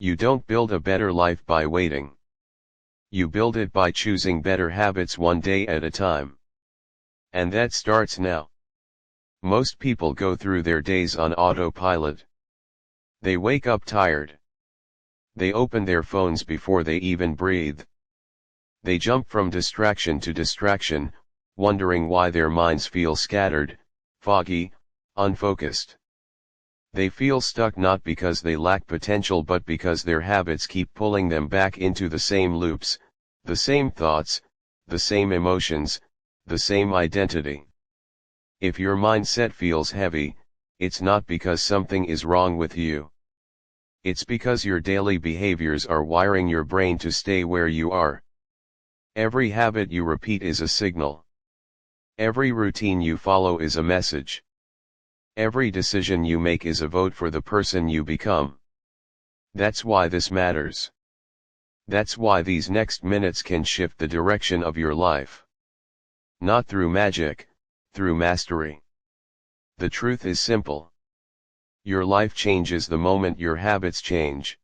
You don't build a better life by waiting. You build it by choosing better habits one day at a time. And that starts now. Most people go through their days on autopilot. They wake up tired. They open their phones before they even breathe. They jump from distraction to distraction, wondering why their minds feel scattered, foggy, unfocused. They feel stuck not because they lack potential but because their habits keep pulling them back into the same loops, the same thoughts, the same emotions, the same identity. If your mindset feels heavy, it's not because something is wrong with you. It's because your daily behaviors are wiring your brain to stay where you are. Every habit you repeat is a signal. Every routine you follow is a message. Every decision you make is a vote for the person you become. That's why this matters. That's why these next minutes can shift the direction of your life. Not through magic, through mastery. The truth is simple. Your life changes the moment your habits change.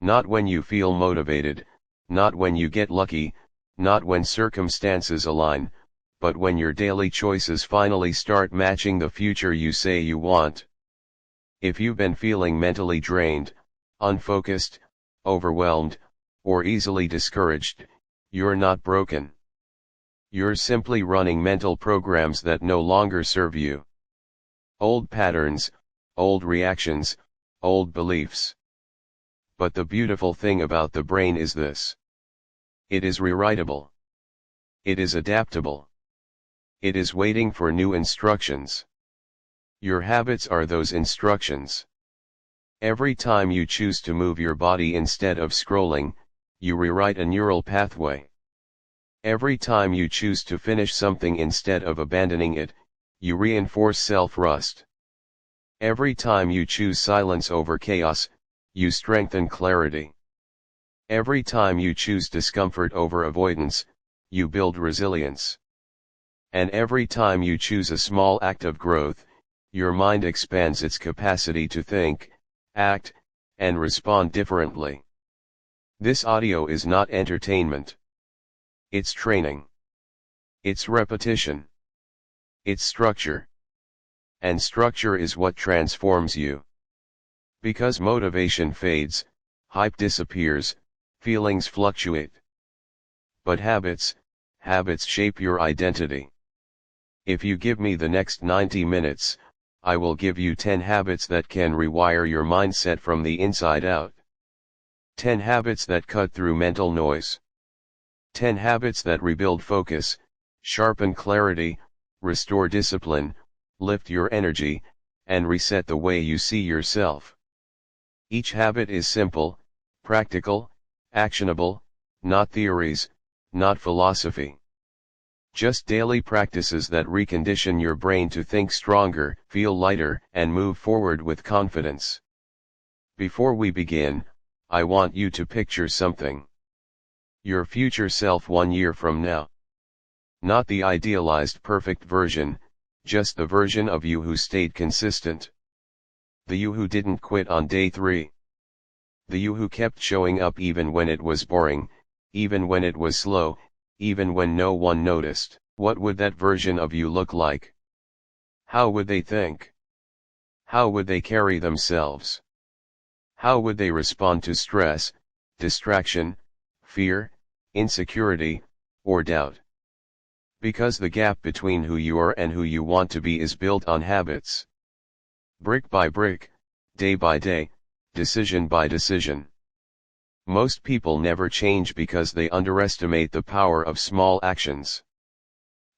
Not when you feel motivated, not when you get lucky, not when circumstances align, but when your daily choices finally start matching the future you say you want. If you've been feeling mentally drained, unfocused, overwhelmed, or easily discouraged, you're not broken. You're simply running mental programs that no longer serve you. Old patterns, old reactions, old beliefs. But the beautiful thing about the brain is this. It is rewritable. It is adaptable. It is waiting for new instructions. Your habits are those instructions. Every time you choose to move your body instead of scrolling, you rewrite a neural pathway. Every time you choose to finish something instead of abandoning it, you reinforce self-trust. Every time you choose silence over chaos, you strengthen clarity. Every time you choose discomfort over avoidance, you build resilience. And every time you choose a small act of growth, your mind expands its capacity to think, act, and respond differently. This audio is not entertainment. It's training. It's repetition. It's structure. And structure is what transforms you. Because motivation fades, hype disappears, feelings fluctuate. But habits shape your identity. If you give me the next 90 minutes, I will give you 10 habits that can rewire your mindset from the inside out. 10 habits that cut through mental noise. 10 habits that rebuild focus, sharpen clarity, restore discipline, lift your energy, and reset the way you see yourself. Each habit is simple, practical, actionable, not theories, not philosophy. Just daily practices that recondition your brain to think stronger, feel lighter, and move forward with confidence. Before we begin, I want you to picture something. Your future self 1 year from now. Not the idealized perfect version, just the version of you who stayed consistent. The you who didn't quit on day 3. The you who kept showing up even when it was boring, even when it was slow, even when no one noticed. What would that version of you look like? How would they think? How would they carry themselves? How would they respond to stress, distraction, fear, insecurity, or doubt? Because the gap between who you are and who you want to be is built on habits. Brick by brick, day by day, decision by decision. Most people never change because they underestimate the power of small actions.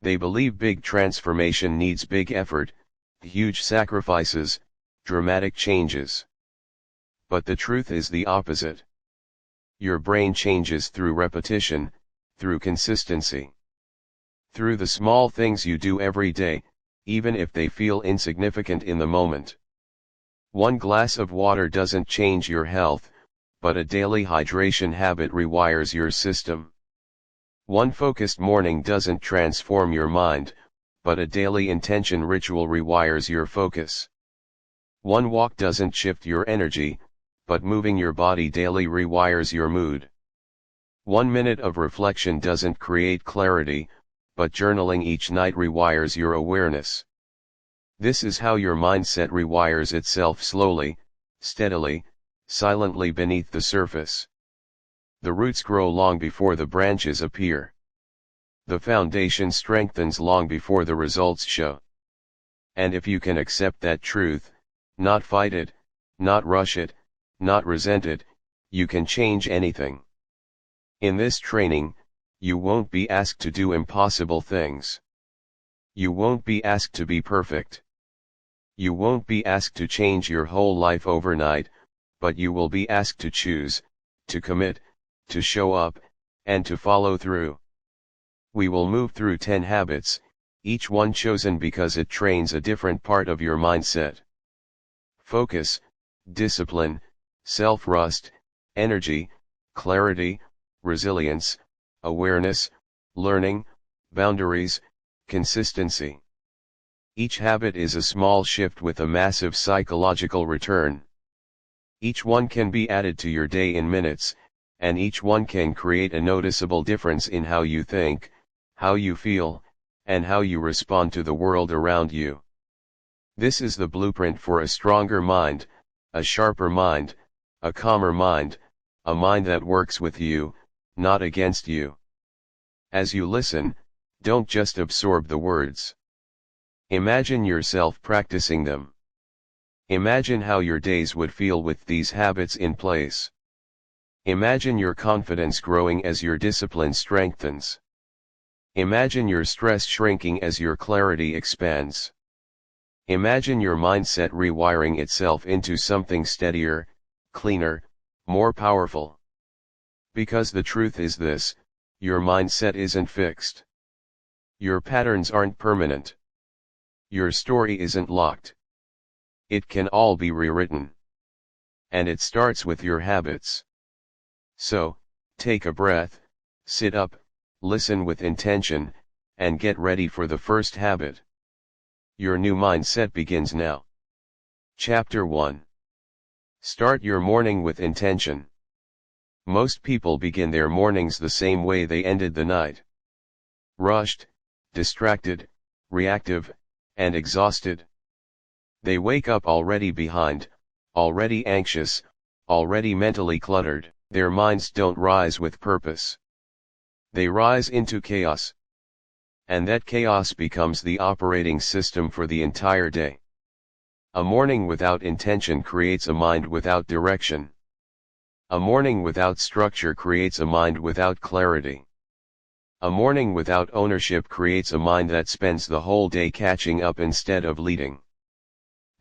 They believe big transformation needs big effort, huge sacrifices, dramatic changes. But the truth is the opposite. Your brain changes through repetition, through consistency. Through the small things you do every day, even if they feel insignificant in the moment. 1 glass of water doesn't change your health, but a daily hydration habit rewires your system. 1 focused morning doesn't transform your mind, but a daily intention ritual rewires your focus. 1 walk doesn't shift your energy, but moving your body daily rewires your mood. 1 minute of reflection doesn't create clarity, but journaling each night rewires your awareness. This is how your mindset rewires itself slowly, steadily, silently beneath the surface. The roots grow long before the branches appear. The foundation strengthens long before the results show. And if you can accept that truth, not fight it, not rush it, not resent it, you can change anything. In this training, you won't be asked to do impossible things. You won't be asked to be perfect. You won't be asked to change your whole life overnight, but you will be asked to choose, to commit, to show up, and to follow through. We will move through 10 habits, each one chosen because it trains a different part of your mindset. Focus, discipline, self-trust, energy, clarity, resilience, awareness, learning, boundaries, consistency. Each habit is a small shift with a massive psychological return. Each one can be added to your day in minutes, and each one can create a noticeable difference in how you think, how you feel, and how you respond to the world around you. This is the blueprint for a stronger mind, a sharper mind, a calmer mind, a mind that works with you, not against you. As you listen, don't just absorb the words. Imagine yourself practicing them. Imagine how your days would feel with these habits in place. Imagine your confidence growing as your discipline strengthens. Imagine your stress shrinking as your clarity expands. Imagine your mindset rewiring itself into something steadier, cleaner, more powerful. Because the truth is this, your mindset isn't fixed. Your patterns aren't permanent. Your story isn't locked. It can all be rewritten. And it starts with your habits. So, take a breath, sit up, listen with intention, and get ready for the first habit. Your new mindset begins now. Chapter 1. Start your morning with intention. Most people begin their mornings the same way they ended the night. Rushed, distracted, reactive, and exhausted. They wake up already behind, already anxious, already mentally cluttered. Their minds don't rise with purpose. They rise into chaos. And that chaos becomes the operating system for the entire day. A morning without intention creates a mind without direction. A morning without structure creates a mind without clarity. A morning without ownership creates a mind that spends the whole day catching up instead of leading.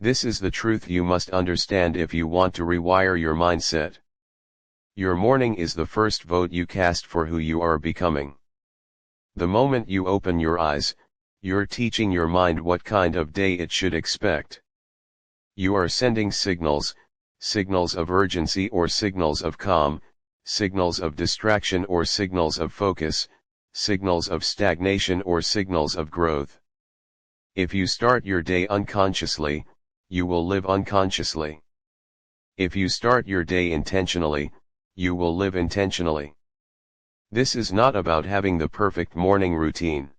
This is the truth you must understand if you want to rewire your mindset. Your morning is the first vote you cast for who you are becoming. The moment you open your eyes, you're teaching your mind what kind of day it should expect. You are sending signals, signals of urgency or signals of calm, signals of distraction or signals of focus, signals of stagnation or signals of growth. If you start your day unconsciously, you will live unconsciously. If you start your day intentionally, you will live intentionally. This is not about having the perfect morning routine.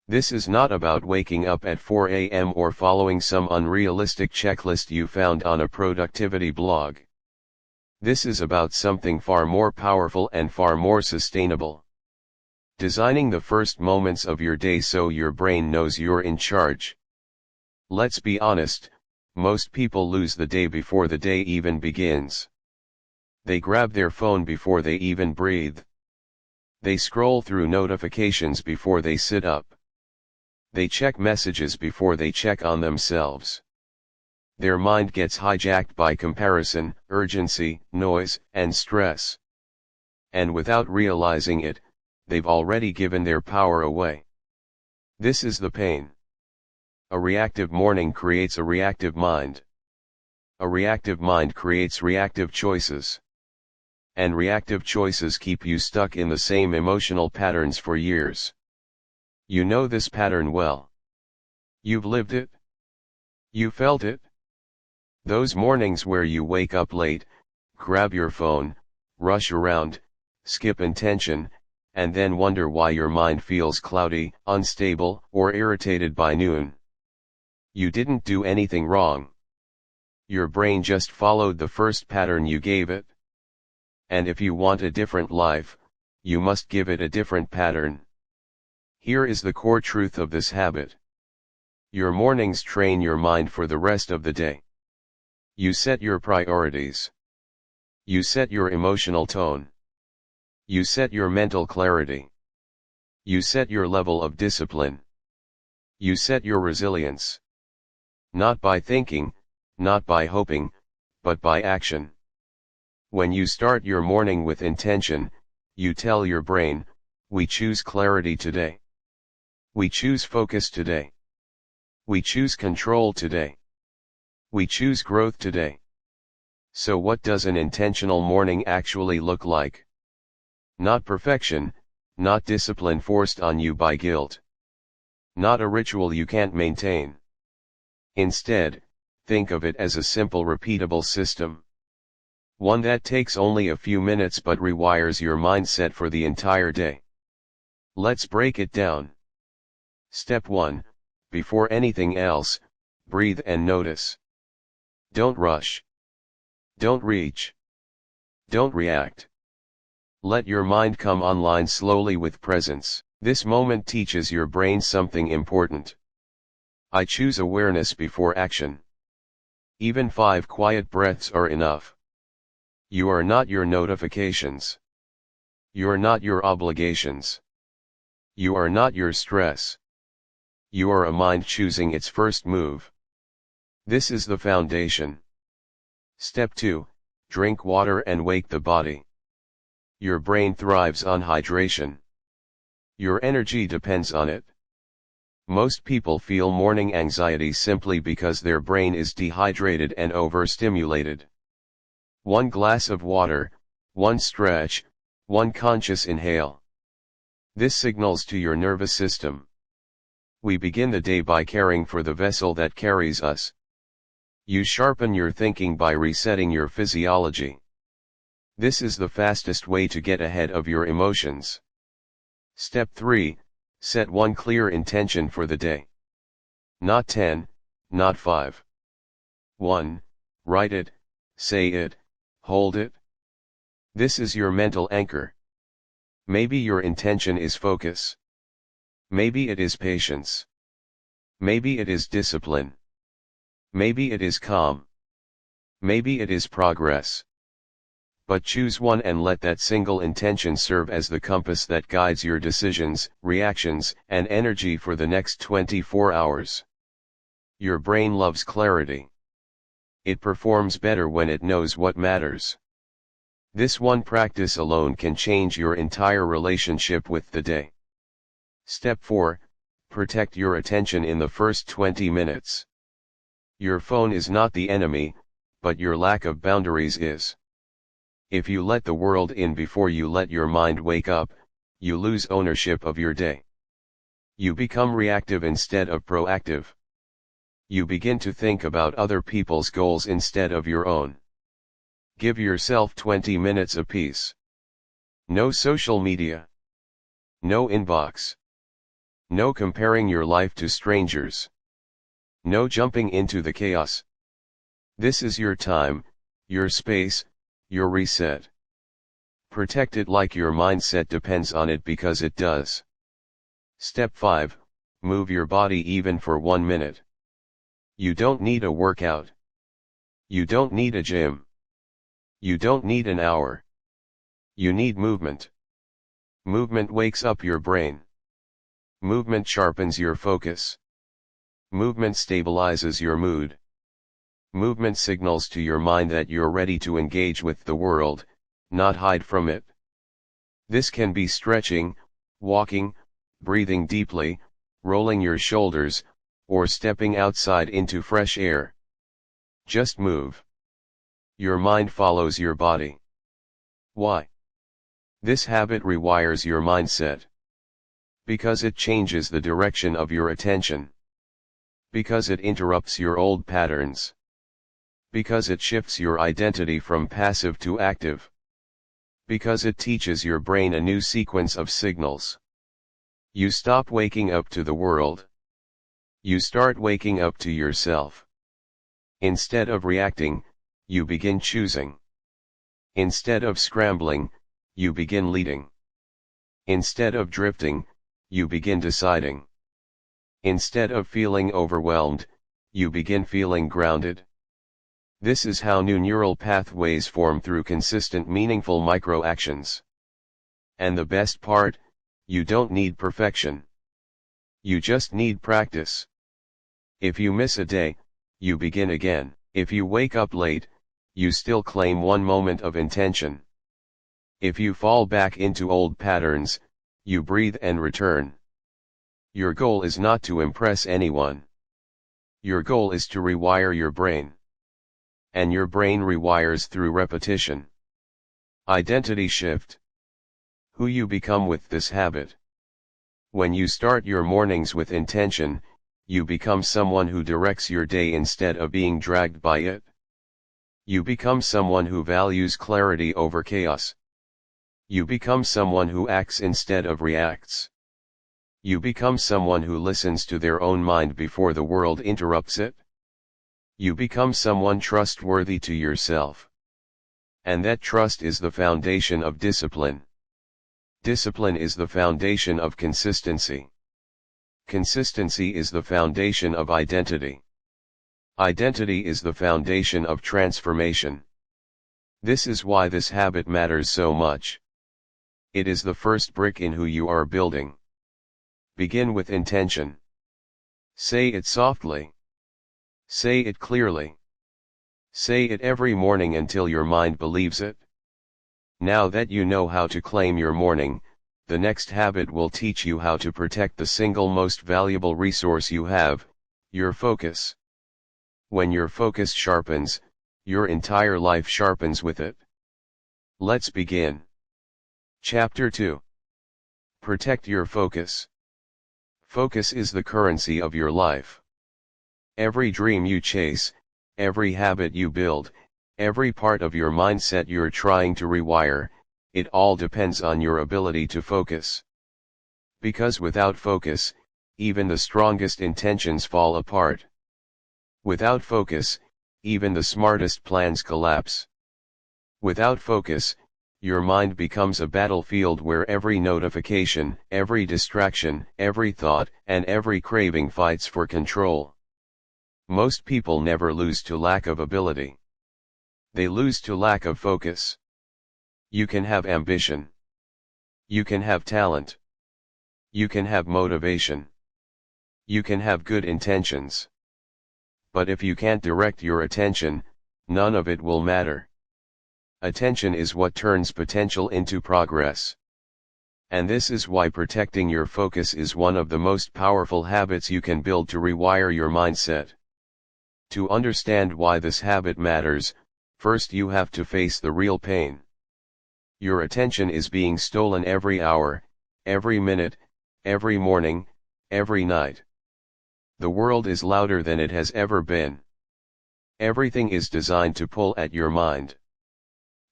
This is not about waking up at 4 a.m. or following some unrealistic checklist you found on a productivity blog. This is about something far more powerful and far more sustainable. Designing the first moments of your day so your brain knows you're in charge. Let's be honest, most people lose the day before the day even begins. They grab their phone before they even breathe. They scroll through notifications before they sit up. They check messages before they check on themselves. Their mind gets hijacked by comparison, urgency, noise, and stress. And without realizing it, they've already given their power away. This is the pain. A reactive morning creates a reactive mind. A reactive mind creates reactive choices. And reactive choices keep you stuck in the same emotional patterns for years. You know this pattern well. You've lived it. You felt it. Those mornings where you wake up late, grab your phone, rush around, skip intention, and then wonder why your mind feels cloudy, unstable, or irritated by noon. You didn't do anything wrong. Your brain just followed the first pattern you gave it. And if you want a different life, you must give it a different pattern. Here is the core truth of this habit. Your mornings train your mind for the rest of the day. You set your priorities. You set your emotional tone. You set your mental clarity. You set your level of discipline. You set your resilience. Not by thinking, not by hoping, but by action. When you start your morning with intention, you tell your brain, we choose clarity today. We choose focus today. We choose control today. We choose growth today. So what does an intentional morning actually look like? Not perfection, not discipline forced on you by guilt. Not a ritual you can't maintain. Instead, think of it as a simple repeatable system. One that takes only a few minutes but rewires your mindset for the entire day. Let's break it down. Step 1, before anything else, breathe and notice. Don't rush. Don't reach. Don't react. Let your mind come online slowly with presence. This moment teaches your brain something important. I choose awareness before action. Even 5 quiet breaths are enough. You are not your notifications. You are not your obligations. You are not your stress. You are a mind choosing its first move. This is the foundation. Step 2, drink water and wake the body. Your brain thrives on hydration. Your energy depends on it. Most people feel morning anxiety simply because their brain is dehydrated and overstimulated. 1 glass of water, 1 stretch, 1 conscious inhale. This signals to your nervous system. We begin the day by caring for the vessel that carries us. You sharpen your thinking by resetting your physiology. This is the fastest way to get ahead of your emotions. Step 3, set 1 clear intention for the day. Not 10, not 5. 1, write it, say it, hold it. This is your mental anchor. Maybe your intention is focus. Maybe it is patience. Maybe it is discipline. Maybe it is calm. Maybe it is progress. But choose one and let that single intention serve as the compass that guides your decisions, reactions, and energy for the next 24 hours. Your brain loves clarity. It performs better when it knows what matters. This one practice alone can change your entire relationship with the day. Step 4, protect your attention in the first 20 minutes. Your phone is not the enemy, but your lack of boundaries is. If you let the world in before you let your mind wake up, you lose ownership of your day. You become reactive instead of proactive. You begin to think about other people's goals instead of your own. Give yourself 20 minutes apiece. No social media. No inbox. No comparing your life to strangers. No jumping into the chaos. This is your time, your space, your reset. Protect it like your mindset depends on it, because it does. Step 5, move your body even for 1 minute. You don't need a workout. You don't need a gym. You don't need an hour. You need movement. Movement wakes up your brain. Movement sharpens your focus. Movement stabilizes your mood. Movement signals to your mind that you're ready to engage with the world, not hide from it. This can be stretching, walking, breathing deeply, rolling your shoulders, or stepping outside into fresh air. Just move. Your mind follows your body. Why? This habit rewires your mindset. Because it changes the direction of your attention. Because it interrupts your old patterns. Because it shifts your identity from passive to active. Because it teaches your brain a new sequence of signals. You stop waking up to the world. You start waking up to yourself. Instead of reacting, you begin choosing. Instead of scrambling, you begin leading. Instead of drifting, you begin deciding. Instead of feeling overwhelmed, you begin feeling grounded. This is how new neural pathways form through consistent meaningful micro-actions. And the best part, you don't need perfection. You just need practice. If you miss a day, you begin again. If you wake up late, you still claim one moment of intention. If you fall back into old patterns, you breathe and return. Your goal is not to impress anyone. Your goal is to rewire your brain. And your brain rewires through repetition. Identity shift. Who you become with this habit. When you start your mornings with intention, you become someone who directs your day instead of being dragged by it. You become someone who values clarity over chaos. You become someone who acts instead of reacts. You become someone who listens to their own mind before the world interrupts it. You become someone trustworthy to yourself. And that trust is the foundation of discipline. Discipline is the foundation of consistency. Consistency is the foundation of identity. Identity is the foundation of transformation. This is why this habit matters so much. It is the first brick in who you are building. Begin with intention. Say it softly. Say it clearly. Say it every morning until your mind believes it. Now that you know how to claim your morning, the next habit will teach you how to protect the single most valuable resource you have, your focus. When your focus sharpens, your entire life sharpens with it. Let's begin. Chapter 2. Protect your focus. Focus is the currency of your life. Every dream you chase, every habit you build, every part of your mindset you're trying to rewire, it all depends on your ability to focus. Because without focus, even the strongest intentions fall apart. Without focus, even the smartest plans collapse. Without focus, your mind becomes a battlefield where every notification, every distraction, every thought, and every craving fights for control. Most people never lose to lack of ability. They lose to lack of focus. You can have ambition. You can have talent. You can have motivation. You can have good intentions. But if you can't direct your attention, none of it will matter. Attention is what turns potential into progress. And this is why protecting your focus is one of the most powerful habits you can build to rewire your mindset. To understand why this habit matters, first you have to face the real pain. Your attention is being stolen every hour, every minute, every morning, every night. The world is louder than it has ever been. Everything is designed to pull at your mind.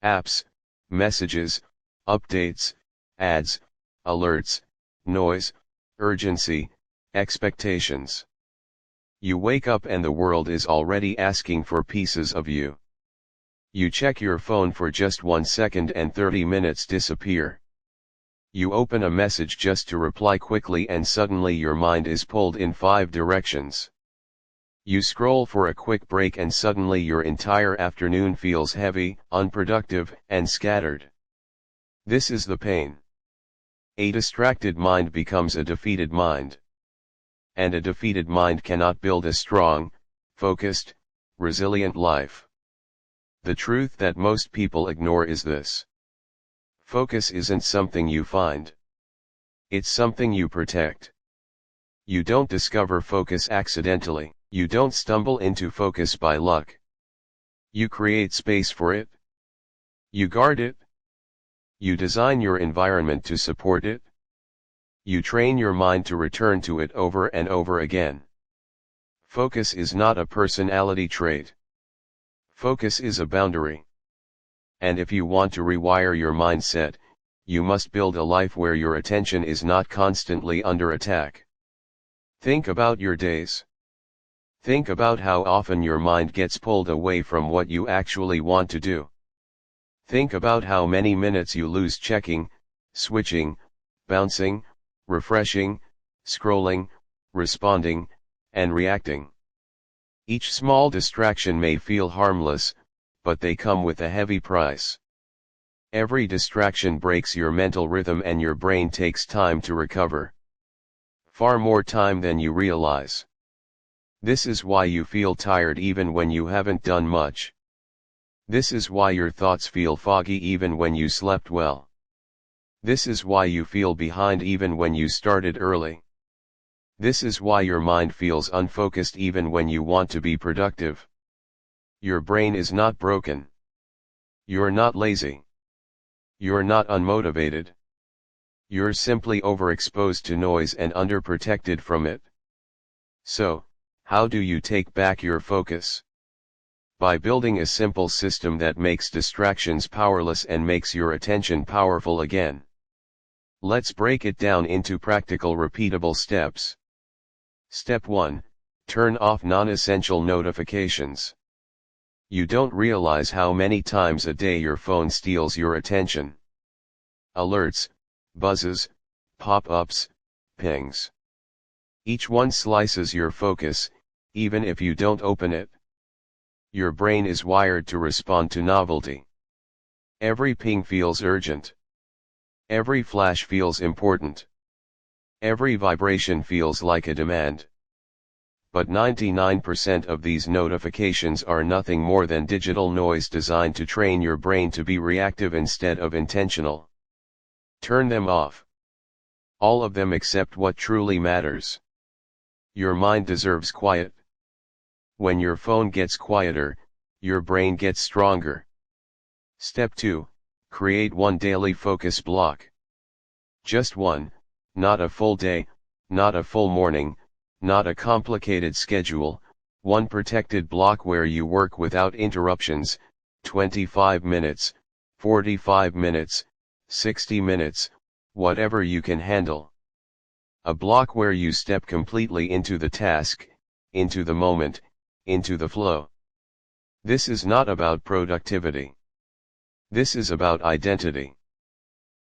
Apps, messages, updates, ads, alerts, noise, urgency, expectations. You wake up and the world is already asking for pieces of you. You check your phone for just 1 second and 30 minutes disappear. You open a message just to reply quickly and suddenly your mind is pulled in 5 directions. You scroll for a quick break and suddenly your entire afternoon feels heavy, unproductive, and scattered. This is the pain. A distracted mind becomes a defeated mind. And a defeated mind cannot build a strong, focused, resilient life. The truth that most people ignore is this. Focus isn't something you find. It's something you protect. You don't discover focus accidentally. You don't stumble into focus by luck. You create space for it. You guard it. You design your environment to support it. You train your mind to return to it over and over again. Focus is not a personality trait. Focus is a boundary. And if you want to rewire your mindset, you must build a life where your attention is not constantly under attack. Think about your days. Think about how often your mind gets pulled away from what you actually want to do. Think about how many minutes you lose checking, switching, bouncing, refreshing, scrolling, responding, and reacting. Each small distraction may feel harmless, but they come with a heavy price. Every distraction breaks your mental rhythm and your brain takes time to recover. Far more time than you realize. This is why you feel tired even when you haven't done much. This is why your thoughts feel foggy even when you slept well. This is why you feel behind even when you started early. This is why your mind feels unfocused even when you want to be productive. Your brain is not broken. You're not lazy. You're not unmotivated. You're simply overexposed to noise and underprotected from it. So, how do you take back your focus? By building a simple system that makes distractions powerless and makes your attention powerful again. Let's break it down into practical repeatable steps. Step 1. Turn off non-essential notifications. You don't realize how many times a day your phone steals your attention. Alerts, buzzes, pop-ups, pings. Each one slices your focus, even if you don't open it. Your brain is wired to respond to novelty. Every ping feels urgent. Every flash feels important. Every vibration feels like a demand. But 99% of these notifications are nothing more than digital noise designed to train your brain to be reactive instead of intentional. Turn them off. All of them except what truly matters. Your mind deserves quiet. When your phone gets quieter, your brain gets stronger. Step 2. Create one daily focus block. Just one, not a full day, not a full morning, not a complicated schedule, one protected block where you work without interruptions, 25 minutes, 45 minutes, 60 minutes, whatever you can handle. A block where you step completely into the task, into the moment, into the flow. This is not about productivity. This is about identity.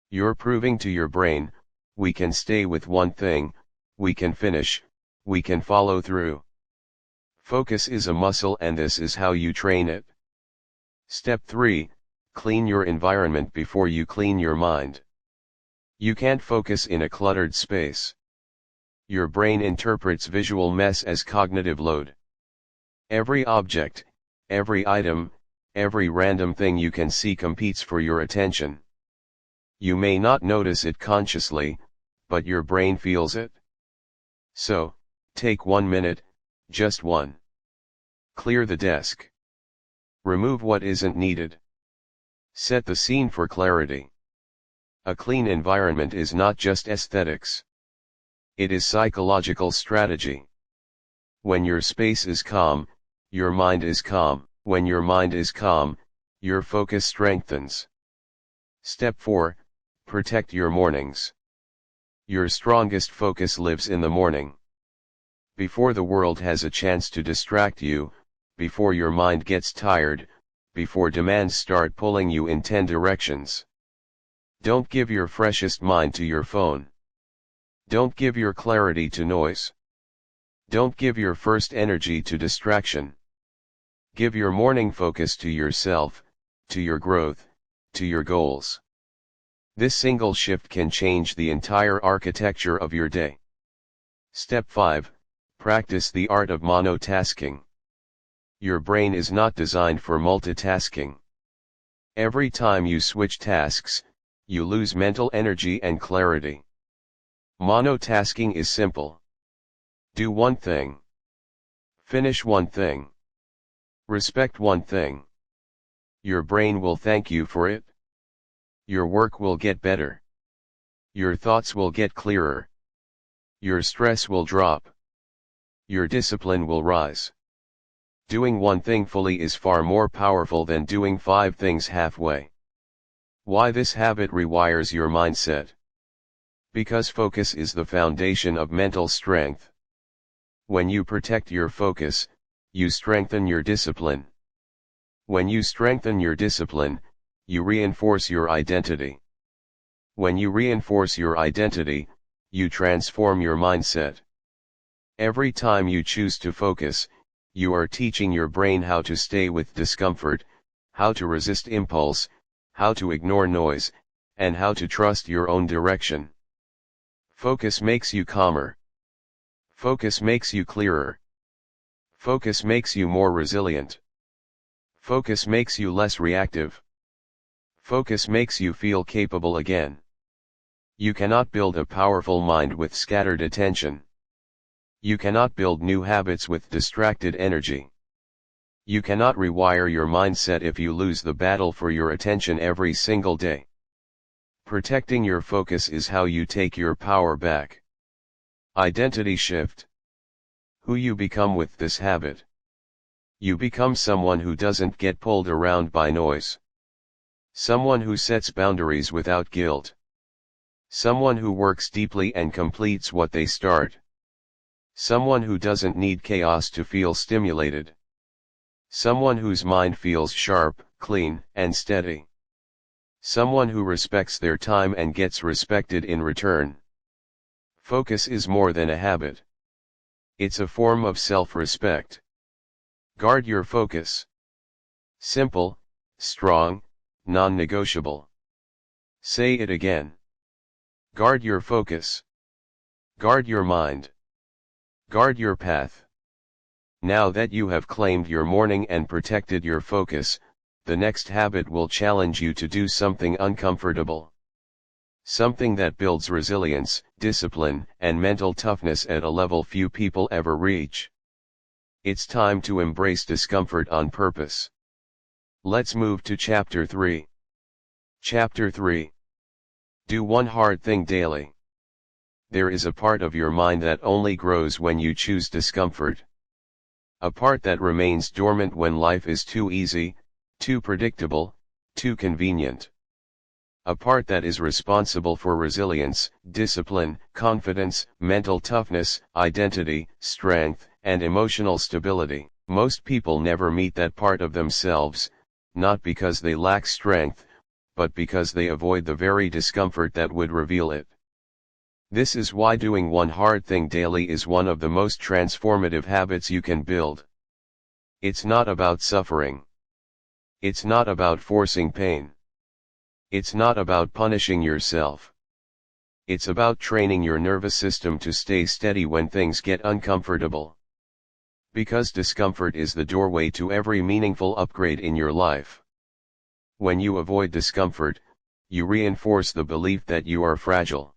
You're proving to your brain, we can stay with one thing, we can finish, we can follow through. Focus is a muscle and this is how you train it. Step 3. Clean your environment before you clean your mind. You can't focus in a cluttered space. Your brain interprets visual mess as cognitive load. Every object, every item, every random thing you can see competes for your attention. You may not notice it consciously, but your brain feels it. So, take 1 minute, just one. Clear the desk. Remove what isn't needed. Set the scene for clarity. A clean environment is not just aesthetics. It is psychological strategy. When your space is calm, your mind is calm. When your mind is calm, your focus strengthens. Step 4. Protect your mornings. Your strongest focus lives in the morning. Before the world has a chance to distract you, before your mind gets tired, before demands start pulling you in 10 directions. Don't give your freshest mind to your phone. Don't give your clarity to noise. Don't give your first energy to distraction. Give your morning focus to yourself, to your growth, to your goals. This single shift can change the entire architecture of your day. Step 5. Practice the art of monotasking. Your brain is not designed for multitasking. Every time you switch tasks, you lose mental energy and clarity. Monotasking is simple. Do one thing. Finish one thing. Respect one thing. Your brain will thank you for it. Your work will get better. Your thoughts will get clearer. Your stress will drop. Your discipline will rise. Doing one thing fully is far more powerful than doing 5 things halfway. Why this habit rewires your mindset? Because focus is the foundation of mental strength. When you protect your focus, you strengthen your discipline. When you strengthen your discipline, you reinforce your identity. When you reinforce your identity, you transform your mindset. Every time you choose to focus, you are teaching your brain how to stay with discomfort, how to resist impulse, how to ignore noise, and how to trust your own direction. Focus makes you calmer. Focus makes you clearer. Focus makes you more resilient. Focus makes you less reactive. Focus makes you feel capable again. You cannot build a powerful mind with scattered attention. You cannot build new habits with distracted energy. You cannot rewire your mindset if you lose the battle for your attention every single day. Protecting your focus is how you take your power back. Identity shift. Who you become with this habit. You become someone who doesn't get pulled around by noise. Someone who sets boundaries without guilt. Someone who works deeply and completes what they start. Someone who doesn't need chaos to feel stimulated. Someone whose mind feels sharp, clean, and steady. Someone who respects their time and gets respected in return. Focus is more than a habit. It's a form of self-respect. Guard your focus. Simple, strong, non-negotiable. Say it again. Guard your focus. Guard your mind. Guard your path. Now that you have claimed your morning and protected your focus, the next habit will challenge you to do something uncomfortable. Something that builds resilience, discipline, and mental toughness at a level few people ever reach. It's time to embrace discomfort on purpose. Let's move to Chapter 3. Chapter 3. Do one hard thing daily. There is a part of your mind that only grows when you choose discomfort. A part that remains dormant when life is too easy, too predictable, too convenient. A part that is responsible for resilience, discipline, confidence, mental toughness, identity, strength, and emotional stability. Most people never meet that part of themselves, not because they lack strength, but because they avoid the very discomfort that would reveal it. This is why doing one hard thing daily is one of the most transformative habits you can build. It's not about suffering. It's not about forcing pain. It's not about punishing yourself. It's about training your nervous system to stay steady when things get uncomfortable. Because discomfort is the doorway to every meaningful upgrade in your life. When you avoid discomfort, you reinforce the belief that you are fragile.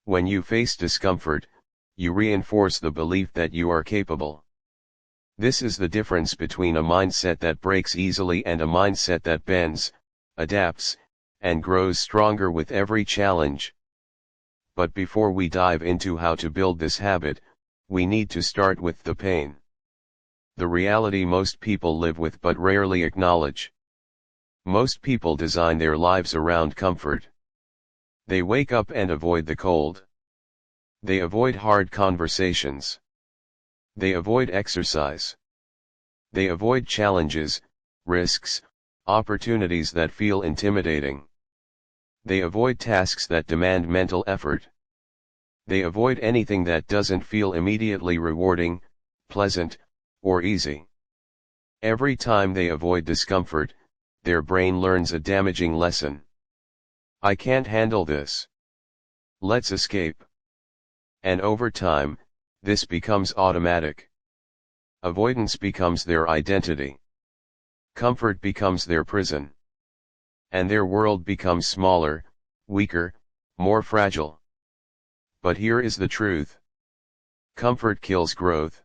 When you face discomfort, you reinforce the belief that you are capable. This is the difference between a mindset that breaks easily and a mindset that bends, adapts, and grows stronger with every challenge. But before we dive into how to build this habit, we need to start with the pain. The reality most people live with but rarely acknowledge. Most people design their lives around comfort. They wake up and avoid the cold. They avoid hard conversations. They avoid exercise. They avoid challenges, risks, opportunities that feel intimidating. They avoid tasks that demand mental effort. They avoid anything that doesn't feel immediately rewarding, pleasant, or easy. Every time they avoid discomfort, their brain learns a damaging lesson. I can't handle this. Let's escape. And over time, this becomes automatic. Avoidance becomes their identity. Comfort becomes their prison. And their world becomes smaller, weaker, more fragile. But here is the truth. Comfort kills growth.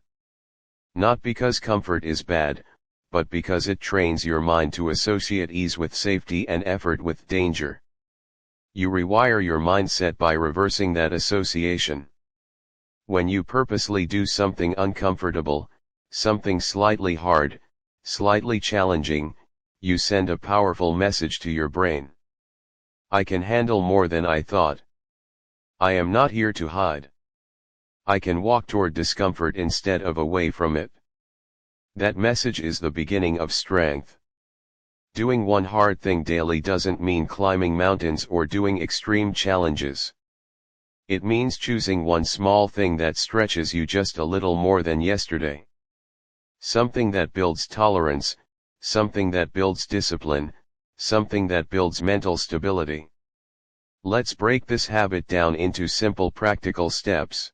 Not because comfort is bad, but because it trains your mind to associate ease with safety and effort with danger. You rewire your mindset by reversing that association. When you purposely do something uncomfortable, something slightly hard, slightly challenging, you send a powerful message to your brain. I can handle more than I thought. I am not here to hide. I can walk toward discomfort instead of away from it. That message is the beginning of strength. Doing one hard thing daily doesn't mean climbing mountains or doing extreme challenges. It means choosing one small thing that stretches you just a little more than yesterday. Something that builds tolerance, something that builds discipline, something that builds mental stability. Let's break this habit down into simple practical steps.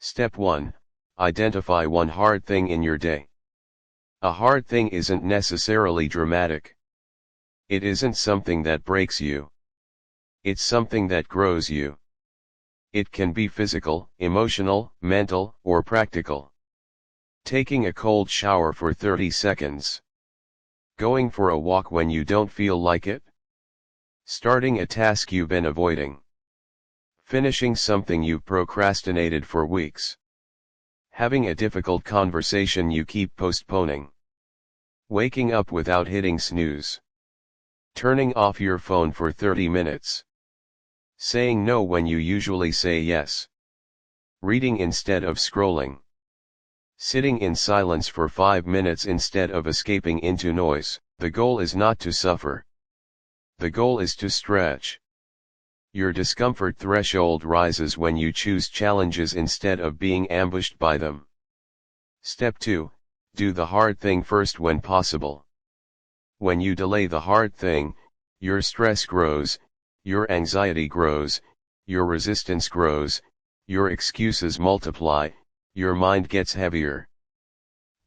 Step 1. Identify one hard thing in your day. A hard thing isn't necessarily dramatic. It isn't something that breaks you. It's something that grows you. It can be physical, emotional, mental, or practical. Taking a cold shower for 30 seconds. Going for a walk when you don't feel like it. Starting a task you've been avoiding. Finishing something you've procrastinated for weeks. Having a difficult conversation you keep postponing. Waking up without hitting snooze. Turning off your phone for 30 minutes. Saying no when you usually say yes. Reading instead of scrolling. Sitting in silence for 5 minutes instead of escaping into noise. The goal is not to suffer. The goal is to stretch. Your discomfort threshold rises when you choose challenges instead of being ambushed by them. Step 2. Do the hard thing first when possible. When you delay the hard thing, your stress grows, your anxiety grows, your resistance grows, your excuses multiply, your mind gets heavier.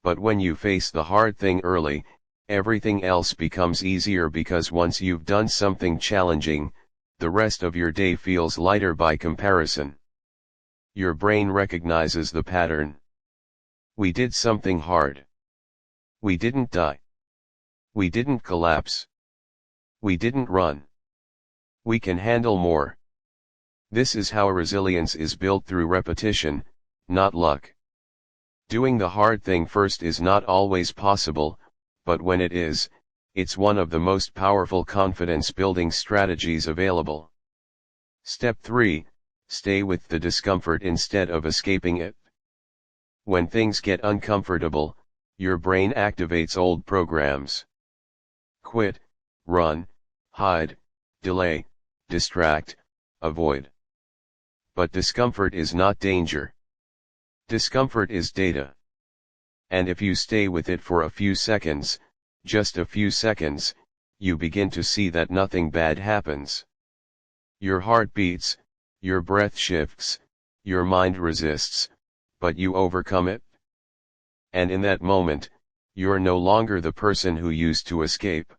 But when you face the hard thing early, everything else becomes easier because once you've done something challenging, the rest of your day feels lighter by comparison. Your brain recognizes the pattern. We did something hard. We didn't die. We didn't collapse. We didn't run. We can handle more. This is how resilience is built through repetition, not luck. Doing the hard thing first is not always possible, but when it is, it's one of the most powerful confidence-building strategies available. Step 3. Stay with the discomfort instead of escaping it. When things get uncomfortable, your brain activates old programs. Quit, run, hide, delay, distract, avoid. But discomfort is not danger. Discomfort is data. And if you stay with it for a few seconds, just a few seconds, you begin to see that nothing bad happens. Your heart beats, your breath shifts, your mind resists, but you overcome it. And in that moment, you're no longer the person who used to escape.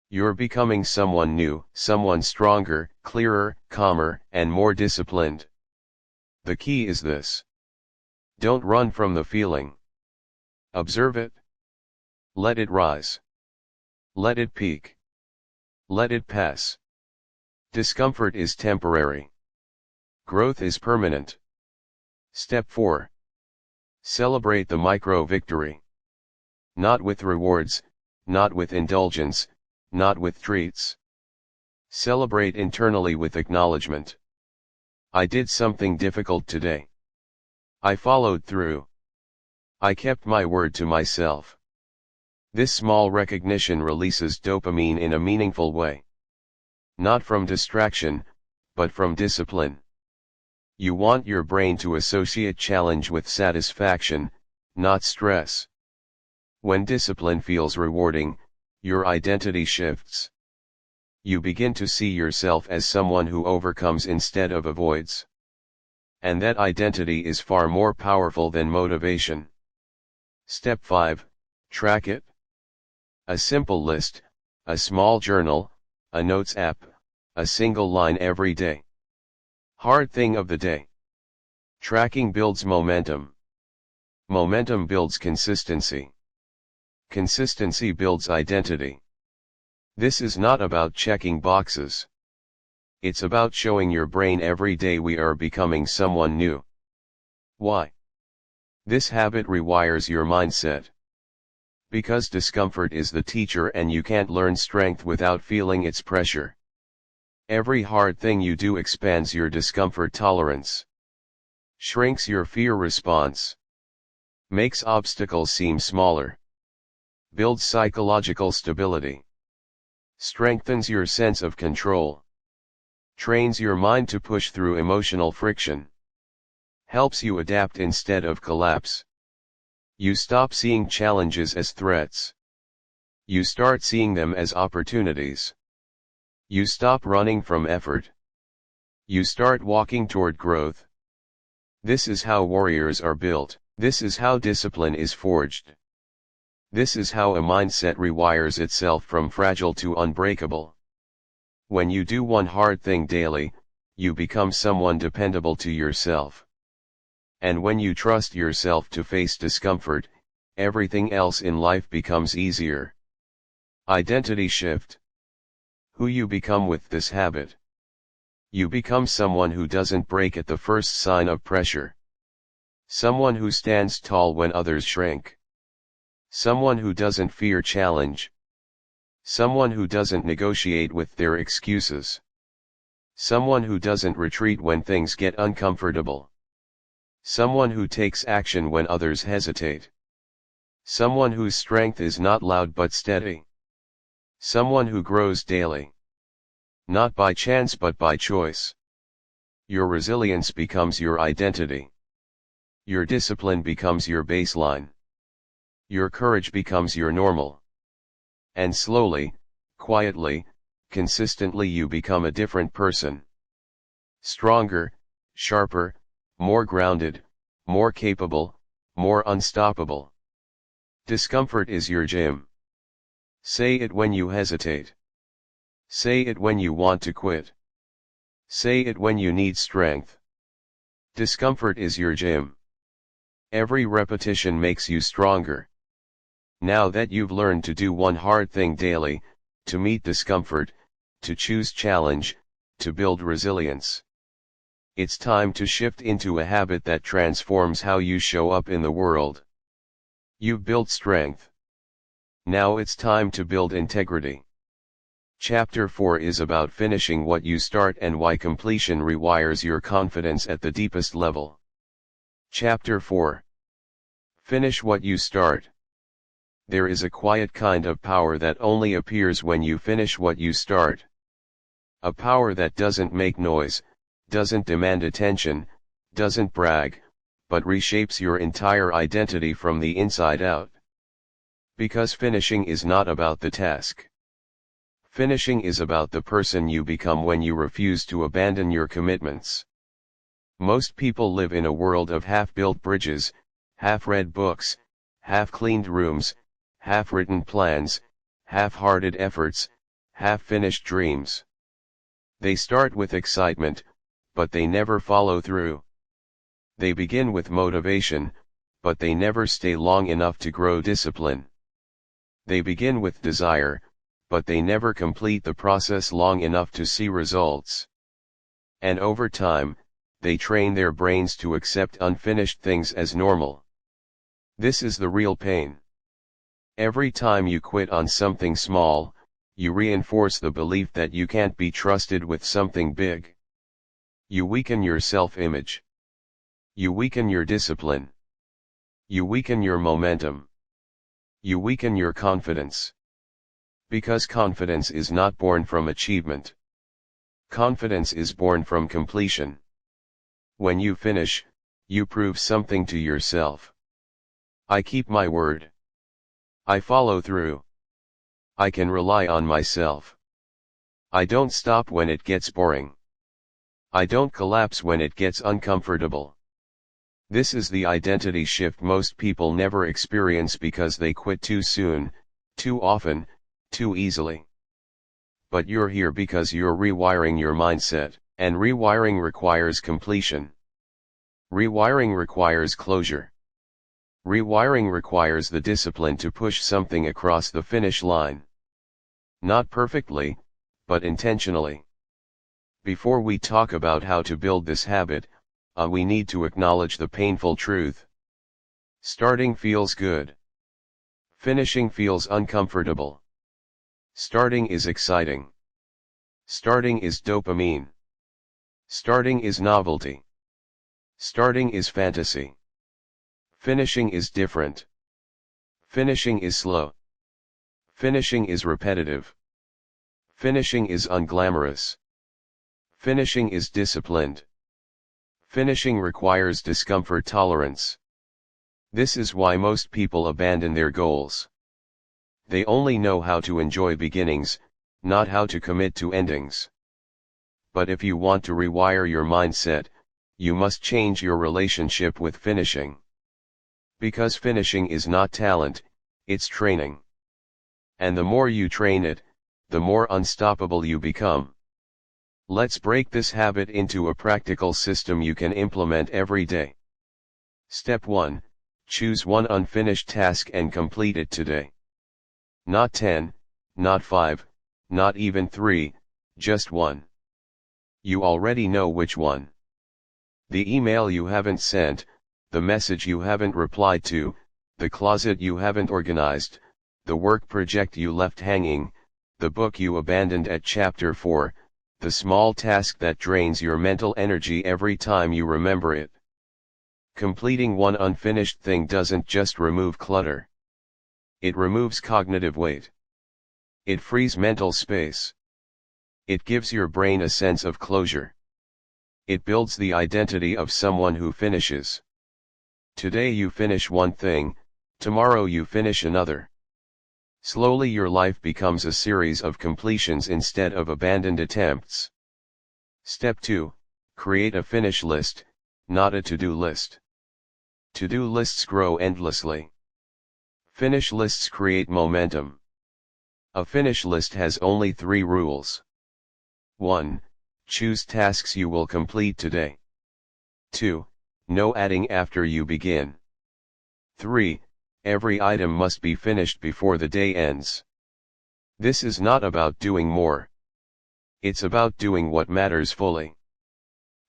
You're becoming someone new, someone stronger, clearer, calmer, and more disciplined. The key is this. Don't run from the feeling. Observe it. Let it rise. Let it peak. Let it pass. Discomfort is temporary. Growth is permanent. Step 4. Celebrate the micro victory. Not with rewards, not with indulgence, not with treats. Celebrate internally with acknowledgement. I did something difficult today. I followed through. I kept my word to myself. This small recognition releases dopamine in a meaningful way. Not from distraction, but from discipline. You want your brain to associate challenge with satisfaction, not stress. When discipline feels rewarding, your identity shifts. You begin to see yourself as someone who overcomes instead of avoids. And that identity is far more powerful than motivation. Step 5. Track it. A simple list, a small journal, a notes app, a single line every day. Hard thing of the day. Tracking builds momentum. Momentum builds consistency. Consistency builds identity. This is not about checking boxes. It's about showing your brain every day we are becoming someone new. Why? This habit rewires your mindset. Because discomfort is the teacher and you can't learn strength without feeling its pressure. Every hard thing you do expands your discomfort tolerance. Shrinks your fear response. Makes obstacles seem smaller. Builds psychological stability. Strengthens your sense of control. Trains your mind to push through emotional friction. Helps you adapt instead of collapse. You stop seeing challenges as threats. You start seeing them as opportunities. You stop running from effort. You start walking toward growth. This is how warriors are built. This is how discipline is forged. This is how a mindset rewires itself from fragile to unbreakable. When you do one hard thing daily, you become someone dependable to yourself. And when you trust yourself to face discomfort, everything else in life becomes easier. Identity shift. Who you become with this habit. You become someone who doesn't break at the first sign of pressure. Someone who stands tall when others shrink. Someone who doesn't fear challenge. Someone who doesn't negotiate with their excuses. Someone who doesn't retreat when things get uncomfortable. Someone who takes action when others hesitate. Someone whose strength is not loud but steady. Someone who grows daily. Not by chance but by choice. Your resilience becomes your identity. Your discipline becomes your baseline. Your courage becomes your normal. And slowly, quietly, consistently you become a different person. Stronger, sharper, more grounded, more capable, more unstoppable. Discomfort is your gym. Say it when you hesitate. Say it when you want to quit. Say it when you need strength. Discomfort is your gym. Every repetition makes you stronger. Now that you've learned to do one hard thing daily, to meet discomfort, to choose challenge, to build resilience, it's time to shift into a habit that transforms how you show up in the world. You've built strength. Now it's time to build integrity. Chapter 4 is about finishing what you start and why completion rewires your confidence at the deepest level. Chapter 4. Finish what you start. There is a quiet kind of power that only appears when you finish what you start. A power that doesn't make noise, doesn't demand attention, doesn't brag, but reshapes your entire identity from the inside out. Because finishing is not about the task. Finishing is about the person you become when you refuse to abandon your commitments. Most people live in a world of half-built bridges, half-read books, half-cleaned rooms, half-written plans, half-hearted efforts, half-finished dreams. They start with excitement, but they never follow through. They begin with motivation, but they never stay long enough to grow discipline. They begin with desire, but they never complete the process long enough to see results. And over time, they train their brains to accept unfinished things as normal. This is the real pain. Every time you quit on something small, you reinforce the belief that you can't be trusted with something big. You weaken your self-image. You weaken your discipline. You weaken your momentum. You weaken your confidence. Because confidence is not born from achievement. Confidence is born from completion. When you finish, you prove something to yourself. I keep my word. I follow through. I can rely on myself. I don't stop when it gets boring. I don't collapse when it gets uncomfortable. This is the identity shift most people never experience because they quit too soon, too often, too easily. But you're here because you're rewiring your mindset, and rewiring requires completion. Rewiring requires closure. Rewiring requires the discipline to push something across the finish line. Not perfectly, but intentionally. Before we talk about how to build this habit, we need to acknowledge the painful truth. Starting feels good. Finishing feels uncomfortable. Starting is exciting. Starting is dopamine. Starting is novelty. Starting is fantasy. Finishing is different. Finishing is slow. Finishing is repetitive. Finishing is unglamorous. Finishing is disciplined. Finishing requires discomfort tolerance. This is why most people abandon their goals. They only know how to enjoy beginnings, not how to commit to endings. But if you want to rewire your mindset, you must change your relationship with finishing. Because finishing is not talent, it's training. And the more you train it, the more unstoppable you become. Let's break this habit into a practical system you can implement every day. Step 1, choose one unfinished task and complete it today. Not 10, not 5, not even 3, just one. You already know which one. The email you haven't sent, the message you haven't replied to, the closet you haven't organized, the work project you left hanging, the book you abandoned at chapter 4, the small task that drains your mental energy every time you remember it. Completing one unfinished thing doesn't just remove clutter. It removes cognitive weight. It frees mental space. It gives your brain a sense of closure. It builds the identity of someone who finishes. Today you finish one thing, tomorrow you finish another. Slowly your life becomes a series of completions instead of abandoned attempts. Step 2, create a finish list, not a to-do list. To-do lists grow endlessly. Finish lists create momentum. A finish list has only 3 rules. 1. Choose tasks you will complete today. 2. No adding after you begin. 3. Every item must be finished before the day ends. This is not about doing more. It's about doing what matters fully.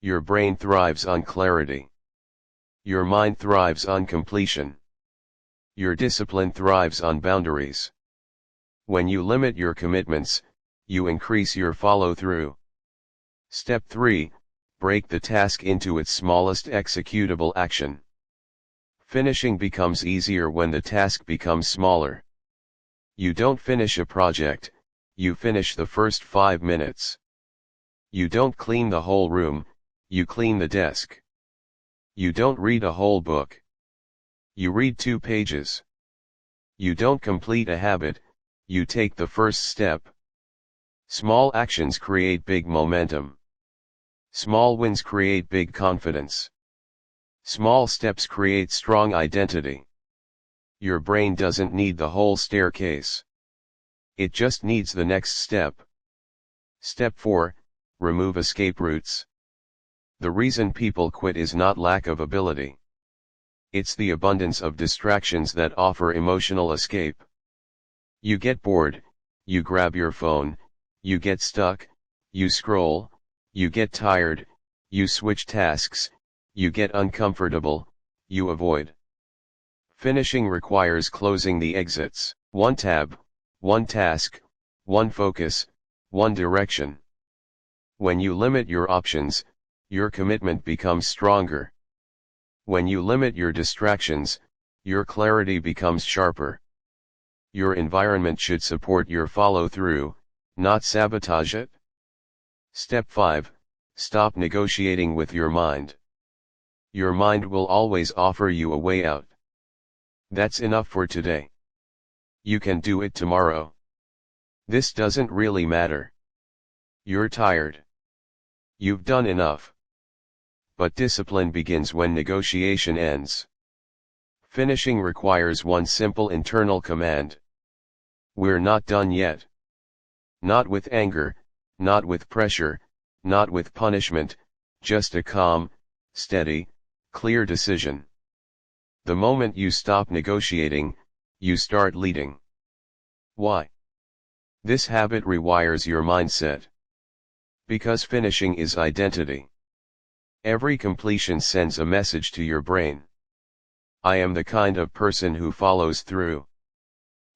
Your brain thrives on clarity. Your mind thrives on completion. Your discipline thrives on boundaries. When you limit your commitments, you increase your follow-through. Step 3, break the task into its smallest executable action. Finishing becomes easier when the task becomes smaller. You don't finish a project, you finish the first 5 minutes. You don't clean the whole room, you clean the desk. You don't read a whole book. You read 2 pages. You don't complete a habit, you take the first step. Small actions create big momentum. Small wins create big confidence. Small steps create strong identity. Your brain doesn't need the whole staircase. It just needs the next step. Step 4, remove escape routes. The reason people quit is not lack of ability. It's the abundance of distractions that offer emotional escape. You get bored, you grab your phone, you get stuck, you scroll, you get tired, you switch tasks, you get uncomfortable, you avoid. Finishing requires closing the exits. One tab, one task, one focus, one direction. When you limit your options, your commitment becomes stronger. When you limit your distractions, your clarity becomes sharper. Your environment should support your follow-through, not sabotage it. Step 5, stop negotiating with your mind. Your mind will always offer you a way out. That's enough for today. You can do it tomorrow. This doesn't really matter. You're tired. You've done enough. But discipline begins when negotiation ends. Finishing requires one simple internal command. We're not done yet. Not with anger, not with pressure, not with punishment, just a calm, steady, clear decision. The moment you stop negotiating, you start leading. Why? This habit rewires your mindset. Because finishing is identity. Every completion sends a message to your brain. I am the kind of person who follows through.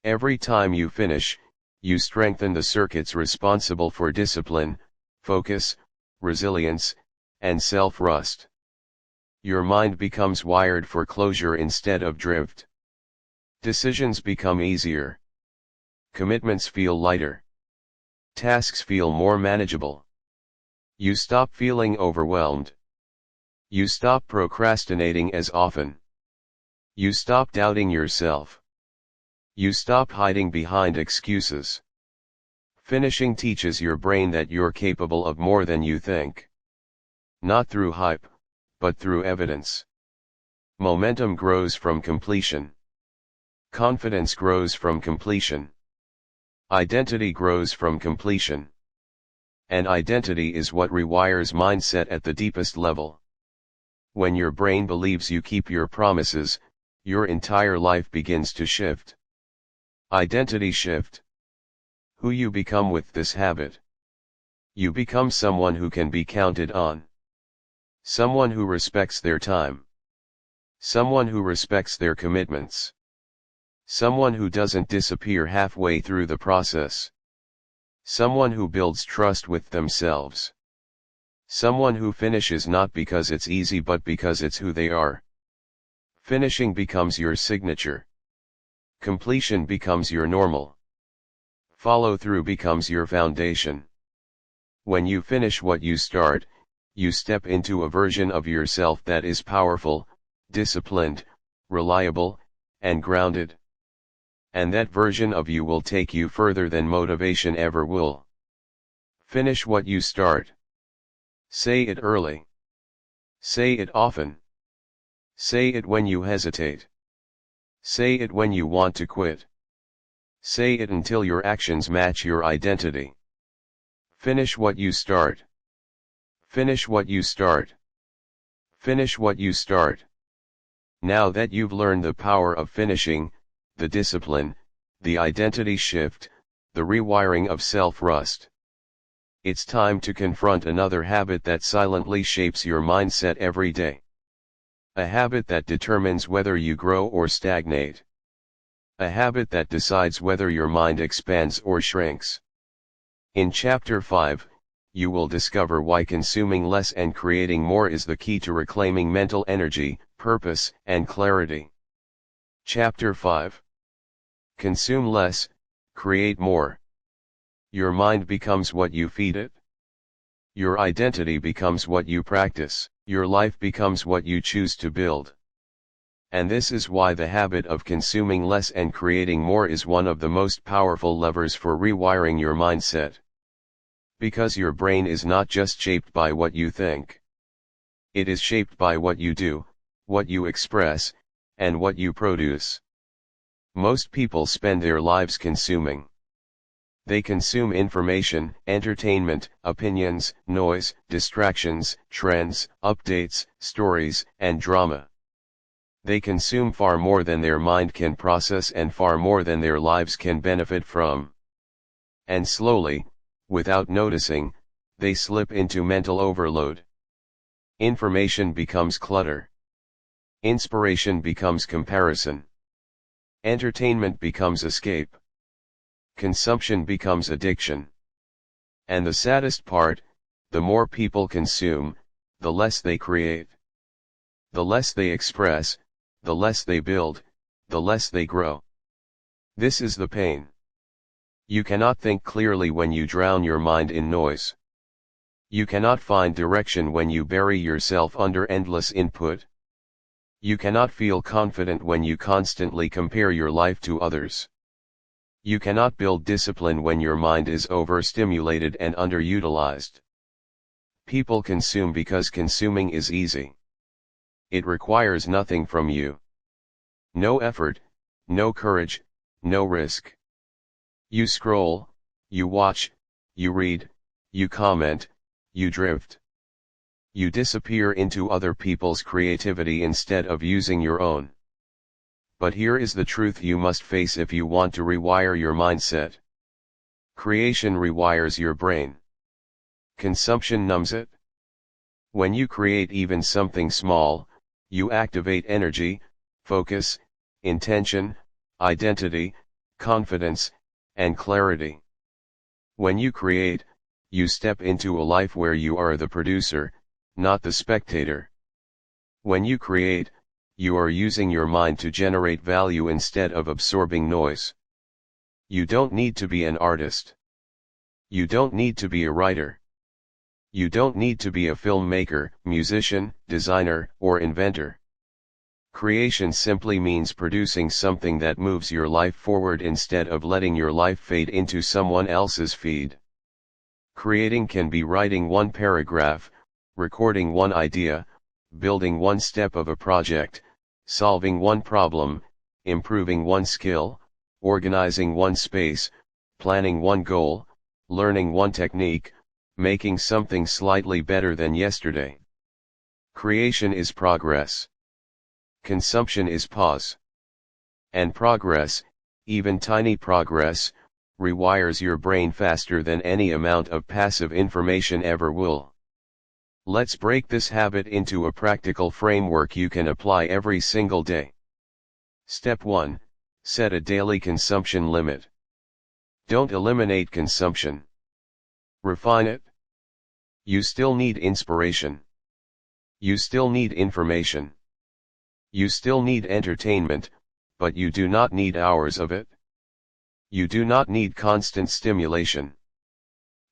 Every time you finish, you strengthen the circuits responsible for discipline, focus, resilience, and self-trust. Your mind becomes wired for closure instead of drift. Decisions become easier. Commitments feel lighter. Tasks feel more manageable. You stop feeling overwhelmed. You stop procrastinating as often. You stop doubting yourself. You stop hiding behind excuses. Finishing teaches your brain that you're capable of more than you think. Not through hype, but through evidence. Momentum grows from completion. Confidence grows from completion. Identity grows from completion. And identity is what rewires mindset at the deepest level. When your brain believes you keep your promises, your entire life begins to shift. Identity shift. Who you become with this habit. You become someone who can be counted on. Someone who respects their time. Someone who respects their commitments. Someone who doesn't disappear halfway through the process. Someone who builds trust with themselves. Someone who finishes not because it's easy but because it's who they are. Finishing becomes your signature. Completion becomes your normal. Follow-through becomes your foundation. When you finish what you start, you step into a version of yourself that is powerful, disciplined, reliable, and grounded. And that version of you will take you further than motivation ever will. Finish what you start. Say it early. Say it often. Say it when you hesitate. Say it when you want to quit. Say it until your actions match your identity. Finish what you start. Finish what you start. Finish what you start. Now that you've learned the power of finishing, the discipline, the identity shift, the rewiring of self-trust, it's time to confront another habit that silently shapes your mindset every day. A habit that determines whether you grow or stagnate. A habit that decides whether your mind expands or shrinks. In Chapter 5, you will discover why consuming less and creating more is the key to reclaiming mental energy, purpose, and clarity. Chapter 5. Consume less, create more. Your mind becomes what you feed it. Your identity becomes what you practice. Your life becomes what you choose to build. And this is why the habit of consuming less and creating more is one of the most powerful levers for rewiring your mindset. Because your brain is not just shaped by what you think. It is shaped by what you do, what you express, and what you produce. Most people spend their lives consuming. They consume information, entertainment, opinions, noise, distractions, trends, updates, stories, and drama. They consume far more than their mind can process and far more than their lives can benefit from. And slowly, without noticing, they slip into mental overload. Information becomes clutter. Inspiration becomes comparison. Entertainment becomes escape. Consumption becomes addiction. And the saddest part, the more people consume, the less they create. The less they express, the less they build, the less they grow. This is the pain. You cannot think clearly when you drown your mind in noise. You cannot find direction when you bury yourself under endless input. You cannot feel confident when you constantly compare your life to others. You cannot build discipline when your mind is overstimulated and underutilized. People consume because consuming is easy. It requires nothing from you. No effort, no courage, no risk. You scroll, you watch, you read, you comment, you drift. You disappear into other people's creativity instead of using your own. But here is the truth you must face if you want to rewire your mindset. Creation rewires your brain. Consumption numbs it. When you create even something small, you activate energy, focus, intention, identity, confidence, and clarity. When you create, you step into a life where you are the producer, not the spectator. When you create, you are using your mind to generate value instead of absorbing noise. You don't need to be an artist. You don't need to be a writer. You don't need to be a filmmaker, musician, designer, or inventor. Creation simply means producing something that moves your life forward instead of letting your life fade into someone else's feed. Creating can be writing one paragraph, recording one idea, building one step of a project, solving one problem, improving one skill, organizing one space, planning one goal, learning one technique, making something slightly better than yesterday. Creation is progress. Consumption is pause. And progress, even tiny progress, rewires your brain faster than any amount of passive information ever will. Let's break this habit into a practical framework you can apply every single day. Step 1. Set a daily consumption limit. Don't eliminate consumption. Refine it. You still need inspiration. You still need information. You still need entertainment, but you do not need hours of it. You do not need constant stimulation.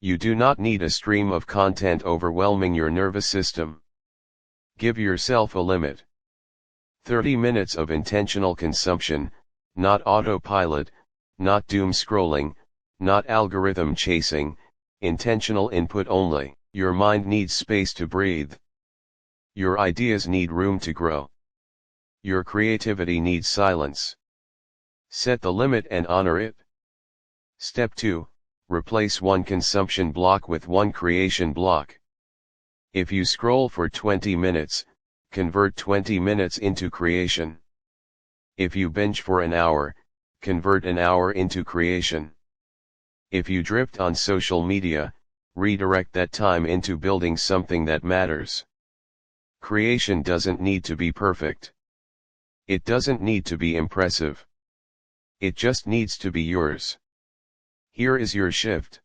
You do not need a stream of content overwhelming your nervous system. Give yourself a limit. 30 minutes of intentional consumption, not autopilot, not doom scrolling, not algorithm chasing, intentional input only. Your mind needs space to breathe. Your ideas need room to grow. Your creativity needs silence. Set the limit and honor it. Step 2. Replace one consumption block with one creation block. If you scroll for 20 minutes, convert 20 minutes into creation. If you binge for an hour, convert an hour into creation. If you drift on social media, redirect that time into building something that matters. Creation doesn't need to be perfect. It doesn't need to be impressive. It just needs to be yours. Here is your shift.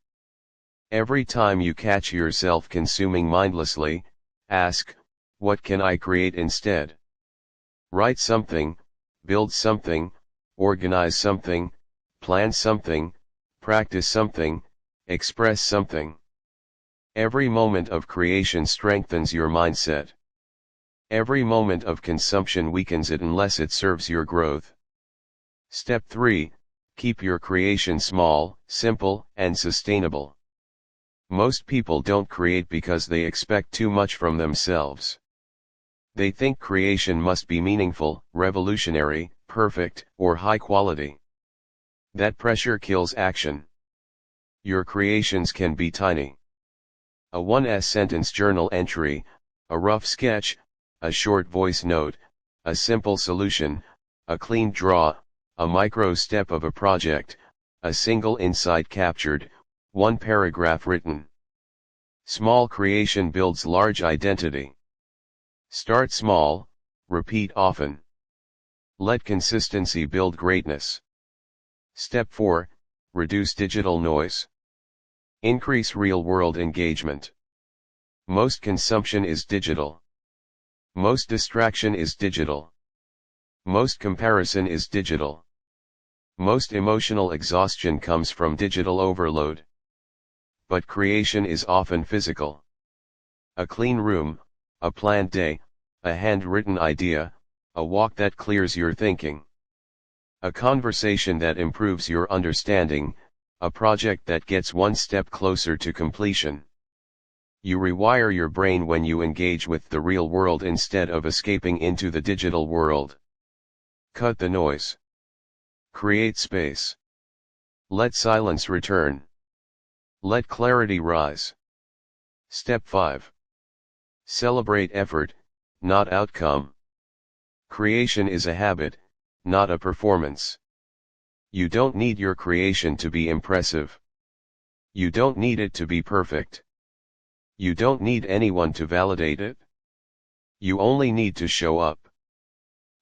Every time you catch yourself consuming mindlessly, ask, what can I create instead? Write something, build something, organize something, plan something, practice something, express something. Every moment of creation strengthens your mindset. Every moment of consumption weakens it unless it serves your growth. Step 3. Keep your creation small, simple, and sustainable. Most people don't create because they expect too much from themselves. They think creation must be meaningful, revolutionary, perfect, or high quality. That pressure kills action. Your creations can be tiny. A 1-sentence journal entry, a rough sketch, a short voice note, a simple solution, a clean draw, a micro step of a project, a single insight captured, one paragraph written. Small creation builds large identity. Start small, repeat often. Let consistency build greatness. Step 4. Reduce digital noise. Increase real-world engagement. Most consumption is digital. Most distraction is digital. Most comparison is digital. Most emotional exhaustion comes from digital overload. But creation is often physical. A clean room, a planned day, a handwritten idea, a walk that clears your thinking. A conversation that improves your understanding, a project that gets one step closer to completion. You rewire your brain when you engage with the real world instead of escaping into the digital world. Cut the noise. Create space. Let silence return. Let clarity rise. Step 5. Celebrate effort, not outcome. Creation is a habit, not a performance. You don't need your creation to be impressive. You don't need it to be perfect. You don't need anyone to validate it. You only need to show up.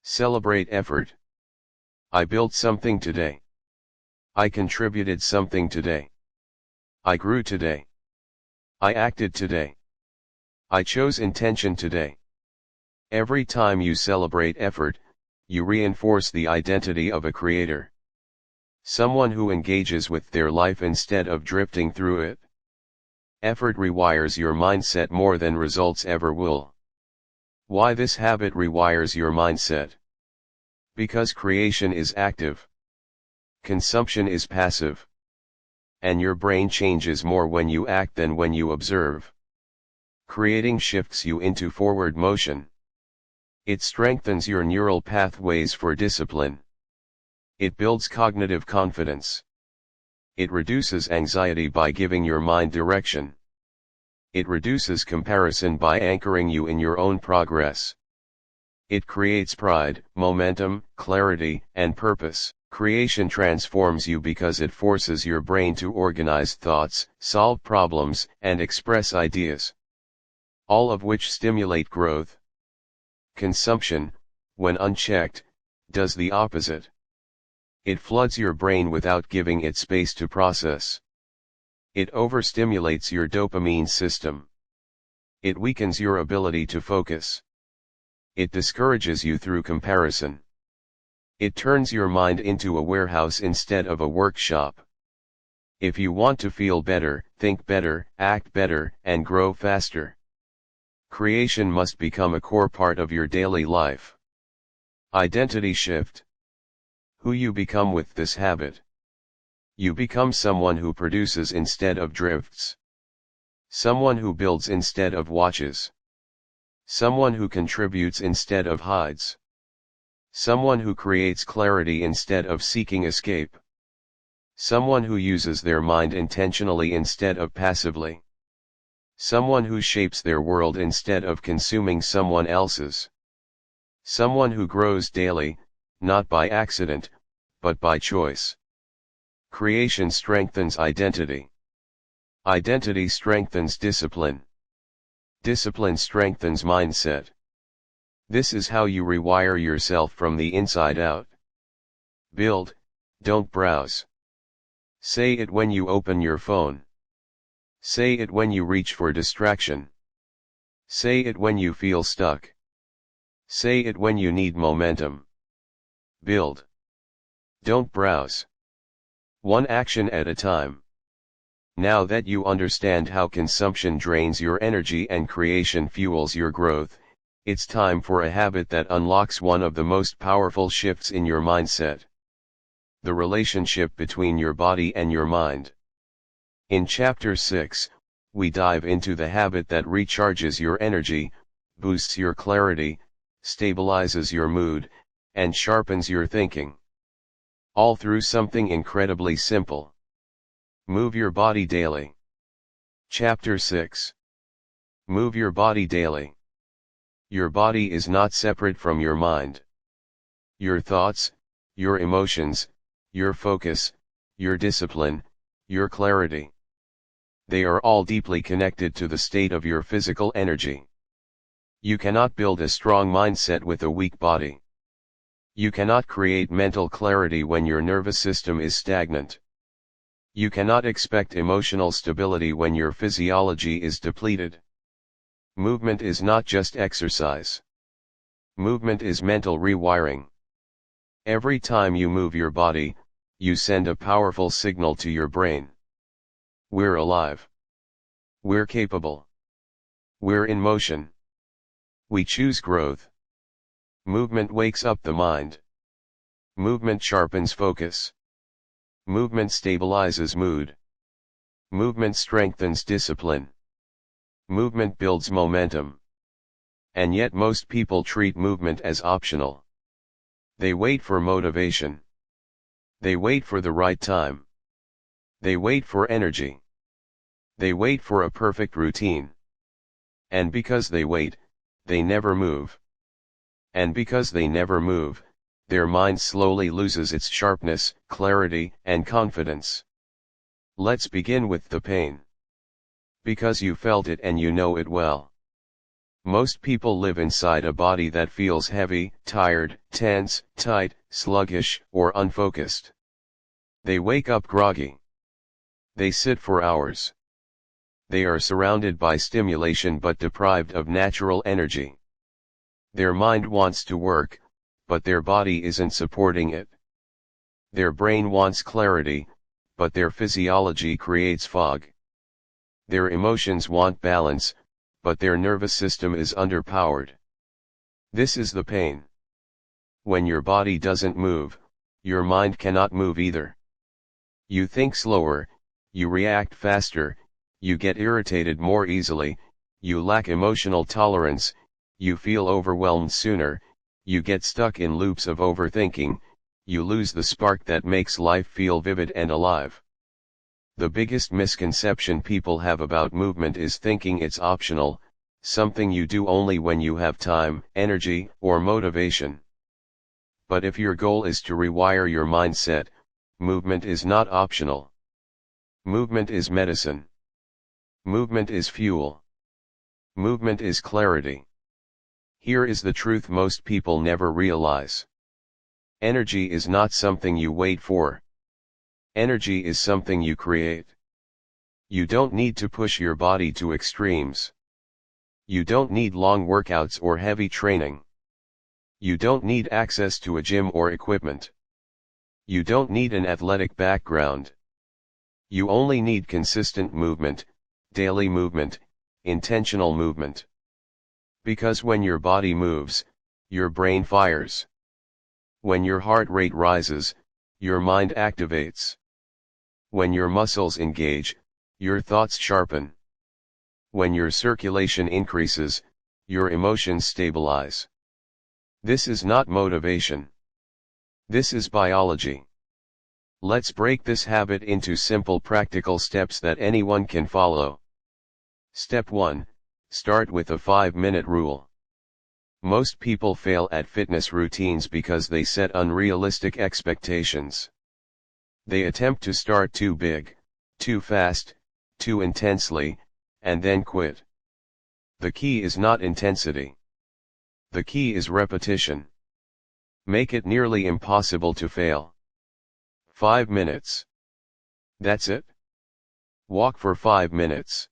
Celebrate effort. I built something today. I contributed something today. I grew today. I acted today. I chose intention today. Every time you celebrate effort, you reinforce the identity of a creator. Someone who engages with their life instead of drifting through it. Effort rewires your mindset more than results ever will. Why this habit rewires your mindset? Because creation is active. Consumption is passive. And your brain changes more when you act than when you observe. Creating shifts you into forward motion. It strengthens your neural pathways for discipline. It builds cognitive confidence. It reduces anxiety by giving your mind direction. It reduces comparison by anchoring you in your own progress. It creates pride, momentum, clarity, and purpose. Creation transforms you because it forces your brain to organize thoughts, solve problems, and express ideas. All of which stimulate growth. Consumption, when unchecked, does the opposite. It floods your brain without giving it space to process. It overstimulates your dopamine system. It weakens your ability to focus. It discourages you through comparison. It turns your mind into a warehouse instead of a workshop. If you want to feel better, think better, act better, and grow faster, creation must become a core part of your daily life. Identity shift. Who you become with this habit. You become someone who produces instead of drifts. Someone who builds instead of watches. Someone who contributes instead of hides. Someone who creates clarity instead of seeking escape. Someone who uses their mind intentionally instead of passively. Someone who shapes their world instead of consuming someone else's. Someone who grows daily, not by accident, but by choice. Creation strengthens identity. Identity strengthens discipline. Discipline strengthens mindset. This is how you rewire yourself from the inside out. Build, don't browse. Say it when you open your phone. Say it when you reach for distraction. Say it when you feel stuck. Say it when you need momentum. Build. Don't browse. One action at a time. Now that you understand how consumption drains your energy and creation fuels your growth, it's time for a habit that unlocks one of the most powerful shifts in your mindset. The relationship between your body and your mind. In Chapter 6, we dive into the habit that recharges your energy, boosts your clarity, stabilizes your mood, and sharpens your thinking. All through something incredibly simple. Move your body daily. Chapter 6. Move your body daily. Your body is not separate from your mind. Your thoughts, your emotions, your focus, your discipline, your clarity. They are all deeply connected to the state of your physical energy. You cannot build a strong mindset with a weak body. You cannot create mental clarity when your nervous system is stagnant. You cannot expect emotional stability when your physiology is depleted. Movement is not just exercise. Movement is mental rewiring. Every time you move your body, you send a powerful signal to your brain. We're alive. We're capable. We're in motion. We choose growth. Movement wakes up the mind. Movement sharpens focus. Movement stabilizes mood. Movement strengthens discipline. Movement builds momentum. And yet most people treat movement as optional. They wait for motivation. They wait for the right time. They wait for energy. They wait for a perfect routine. And because they wait, they never move. And because they never move, their mind slowly loses its sharpness, clarity, and confidence. Let's begin with the pain. Because you felt it and you know it well. Most people live inside a body that feels heavy, tired, tense, tight, sluggish, or unfocused. They wake up groggy. They sit for hours. They are surrounded by stimulation but deprived of natural energy. Their mind wants to work, but their body isn't supporting it. Their brain wants clarity, but their physiology creates fog. Their emotions want balance, but their nervous system is underpowered. This is the pain. When your body doesn't move, your mind cannot move either. You think slower, you react faster, you get irritated more easily, you lack emotional tolerance, you feel overwhelmed sooner, you get stuck in loops of overthinking, you lose the spark that makes life feel vivid and alive. The biggest misconception people have about movement is thinking it's optional, something you do only when you have time, energy, or motivation. But if your goal is to rewire your mindset, movement is not optional. Movement is medicine. Movement is fuel. Movement is clarity. Here is the truth most people never realize. Energy is not something you wait for. Energy is something you create. You don't need to push your body to extremes. You don't need long workouts or heavy training. You don't need access to a gym or equipment. You don't need an athletic background. You only need consistent movement, daily movement, intentional movement. Because when your body moves, your brain fires. When your heart rate rises, your mind activates. When your muscles engage, your thoughts sharpen. When your circulation increases, your emotions stabilize. This is not motivation. This is biology. Let's break this habit into simple practical steps that anyone can follow. Step 1. Start with a 5-minute rule. Most people fail at fitness routines because they set unrealistic expectations. They attempt to start too big, too fast, too intensely, and then quit. The key is not intensity. The key is repetition. Make it nearly impossible to fail. 5 minutes. That's it. Walk for 5 minutes.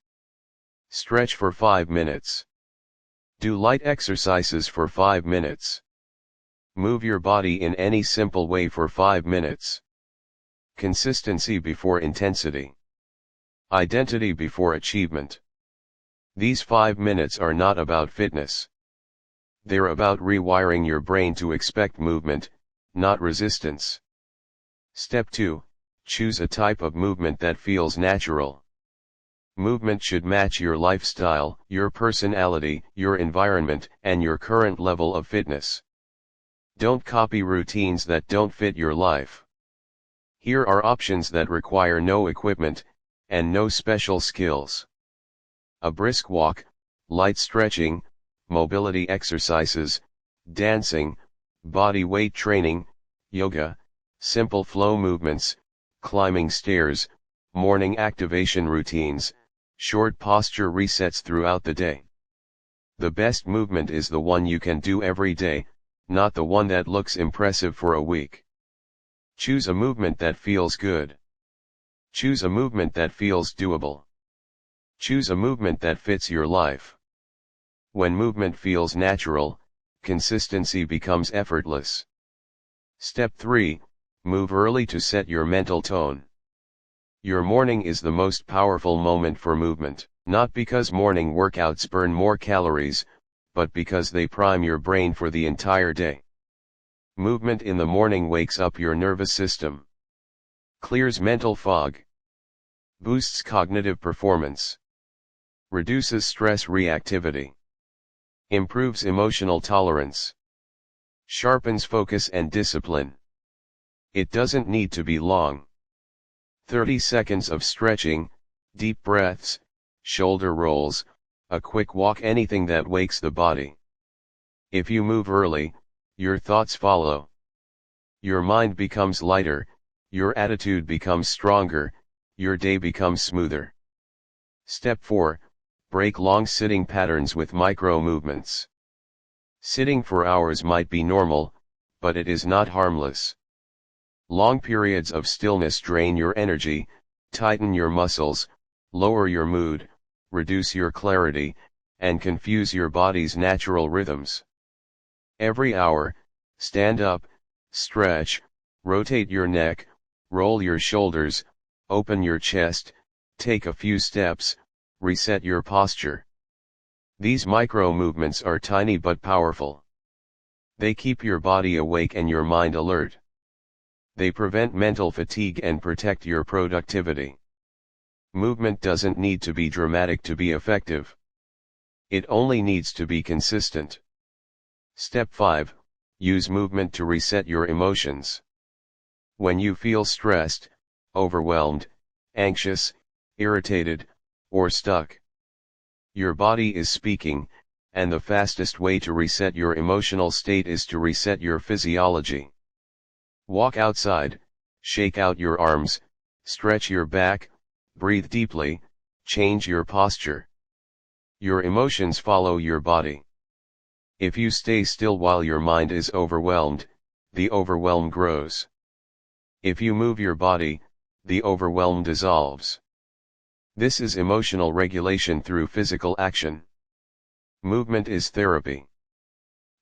Stretch for 5 minutes. Do light exercises for 5 minutes. Move your body in any simple way for 5 minutes. Consistency before intensity. Identity before achievement. These 5 minutes are not about fitness. They're about rewiring your brain to expect movement, not resistance. Step 2. Choose a type of movement that feels natural. Movement should match your lifestyle, your personality, your environment, and your current level of fitness. Don't copy routines that don't fit your life. Here are options that require no equipment, and no special skills. A brisk walk, light stretching, mobility exercises, dancing, body weight training, yoga, simple flow movements, climbing stairs, morning activation routines, short posture resets throughout the day. The best movement is the one you can do every day, not the one that looks impressive for a week. Choose a movement that feels good. Choose a movement that feels doable. Choose a movement that fits your life. When movement feels natural, consistency becomes effortless. Step 3. Move early to set your mental tone. Your morning is the most powerful moment for movement, not because morning workouts burn more calories, but because they prime your brain for the entire day. Movement in the morning wakes up your nervous system, clears mental fog, boosts cognitive performance, reduces stress reactivity, improves emotional tolerance, sharpens focus and discipline. It doesn't need to be long. 30 seconds of stretching, deep breaths, shoulder rolls, a quick walk, anything that wakes the body. If you move early, your thoughts follow. Your mind becomes lighter, your attitude becomes stronger, your day becomes smoother. Step 4. Break long sitting patterns with micro movements. Sitting for hours might be normal, but it is not harmless. Long periods of stillness drain your energy, tighten your muscles, lower your mood, reduce your clarity, and confuse your body's natural rhythms. Every hour, stand up, stretch, rotate your neck, roll your shoulders, open your chest, take a few steps, reset your posture. These micro movements are tiny but powerful. They keep your body awake and your mind alert. They prevent mental fatigue and protect your productivity. Movement doesn't need to be dramatic to be effective. It only needs to be consistent. Step 5. Use movement to reset your emotions. When you feel stressed, overwhelmed, anxious, irritated, or stuck, your body is speaking, and the fastest way to reset your emotional state is to reset your physiology. Walk outside, shake out your arms, stretch your back, breathe deeply, change your posture. Your emotions follow your body. If you stay still while your mind is overwhelmed, the overwhelm grows. If you move your body, the overwhelm dissolves. This is emotional regulation through physical action. Movement is therapy.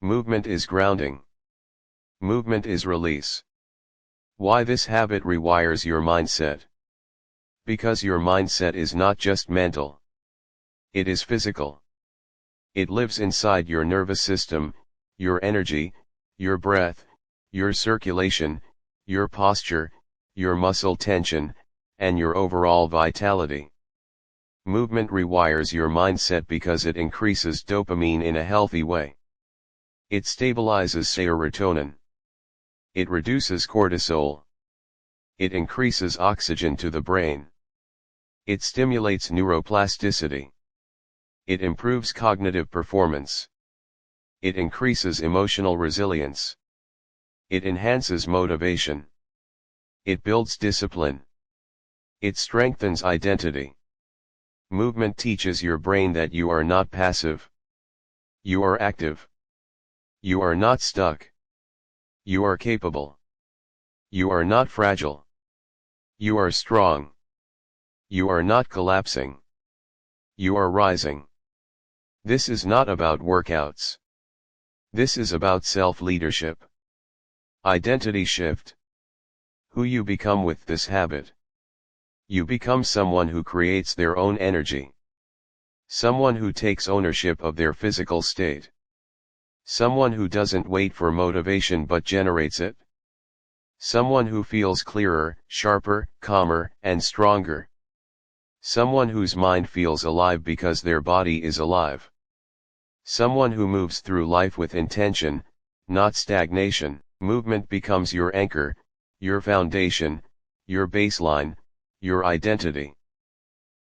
Movement is grounding. Movement is release. Why this habit rewires your mindset? Because your mindset is not just mental. It is physical. It lives inside your nervous system, your energy, your breath, your circulation, your posture, your muscle tension, and your overall vitality. Movement rewires your mindset because it increases dopamine in a healthy way. It stabilizes serotonin. It reduces cortisol. It increases oxygen to the brain. It stimulates neuroplasticity. It improves cognitive performance. It increases emotional resilience. It enhances motivation. It builds discipline. It strengthens identity. Movement teaches your brain that you are not passive. You are active. You are not stuck. You are capable. You are not fragile. You are strong. You are not collapsing. You are rising. This is not about workouts. This is about self-leadership. Identity shift. Who you become with this habit. You become someone who creates their own energy. Someone who takes ownership of their physical state. Someone who doesn't wait for motivation but generates it. Someone who feels clearer, sharper, calmer, and stronger. Someone whose mind feels alive because their body is alive. Someone who moves through life with intention, not stagnation. Movement becomes your anchor, your foundation, your baseline, your identity.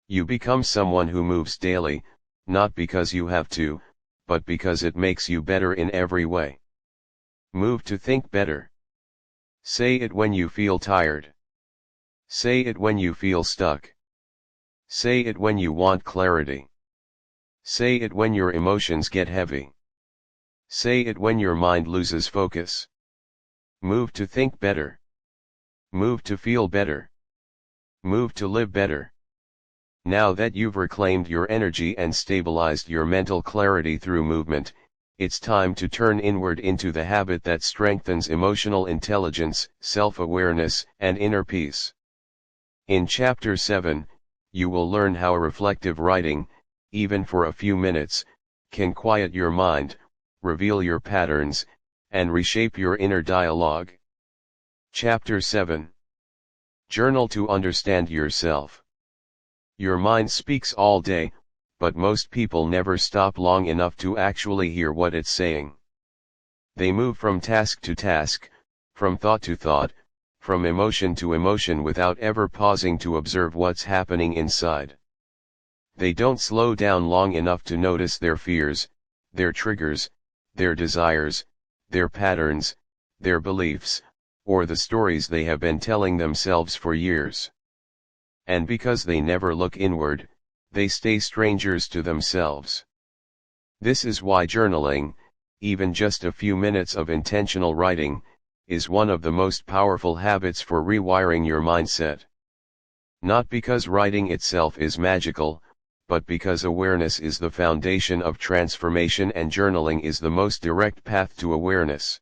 You become someone who moves daily, not because you have to, but because it makes you better in every way. Move to think better. Say it when you feel tired. Say it when you feel stuck. Say it when you want clarity. Say it when your emotions get heavy. Say it when your mind loses focus. Move to think better. Move to feel better. Move to live better. Now that you've reclaimed your energy and stabilized your mental clarity through movement, it's time to turn inward into the habit that strengthens emotional intelligence, self-awareness, and inner peace. In Chapter 7, you will learn how reflective writing, even for a few minutes, can quiet your mind, reveal your patterns, and reshape your inner dialogue. Chapter 7. Journal to understand yourself. Your mind speaks all day, but most people never stop long enough to actually hear what it's saying. They move from task to task, from thought to thought, from emotion to emotion without ever pausing to observe what's happening inside. They don't slow down long enough to notice their fears, their triggers, their desires, their patterns, their beliefs, or the stories they have been telling themselves for years. And because they never look inward, they stay strangers to themselves. This is why journaling, even just a few minutes of intentional writing, is one of the most powerful habits for rewiring your mindset. Not because writing itself is magical, but because awareness is the foundation of transformation and journaling is the most direct path to awareness.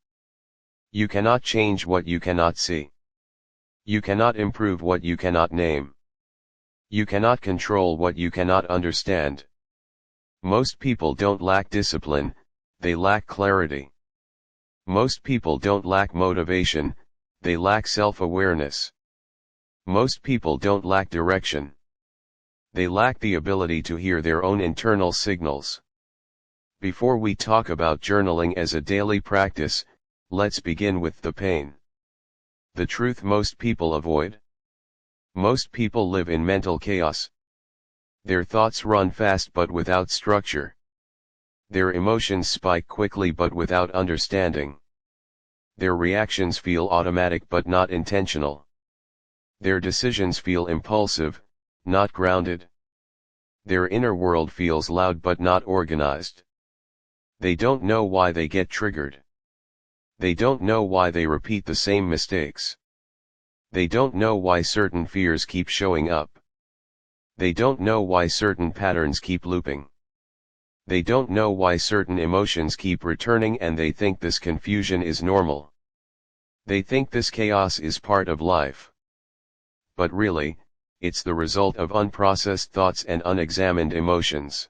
You cannot change what you cannot see. You cannot improve what you cannot name. You cannot control what you cannot understand. Most people don't lack discipline, they lack clarity. Most people don't lack motivation, they lack self-awareness. Most people don't lack direction. They lack the ability to hear their own internal signals. Before we talk about journaling as a daily practice, let's begin with the pain. The truth most people avoid. Most people live in mental chaos. Their thoughts run fast but without structure. Their emotions spike quickly but without understanding. Their reactions feel automatic but not intentional. Their decisions feel impulsive, not grounded. Their inner world feels loud but not organized. They don't know why they get triggered. They don't know why they repeat the same mistakes. They don't know why certain fears keep showing up. They don't know why certain patterns keep looping. They don't know why certain emotions keep returning, and they think this confusion is normal. They think this chaos is part of life. But really, it's the result of unprocessed thoughts and unexamined emotions.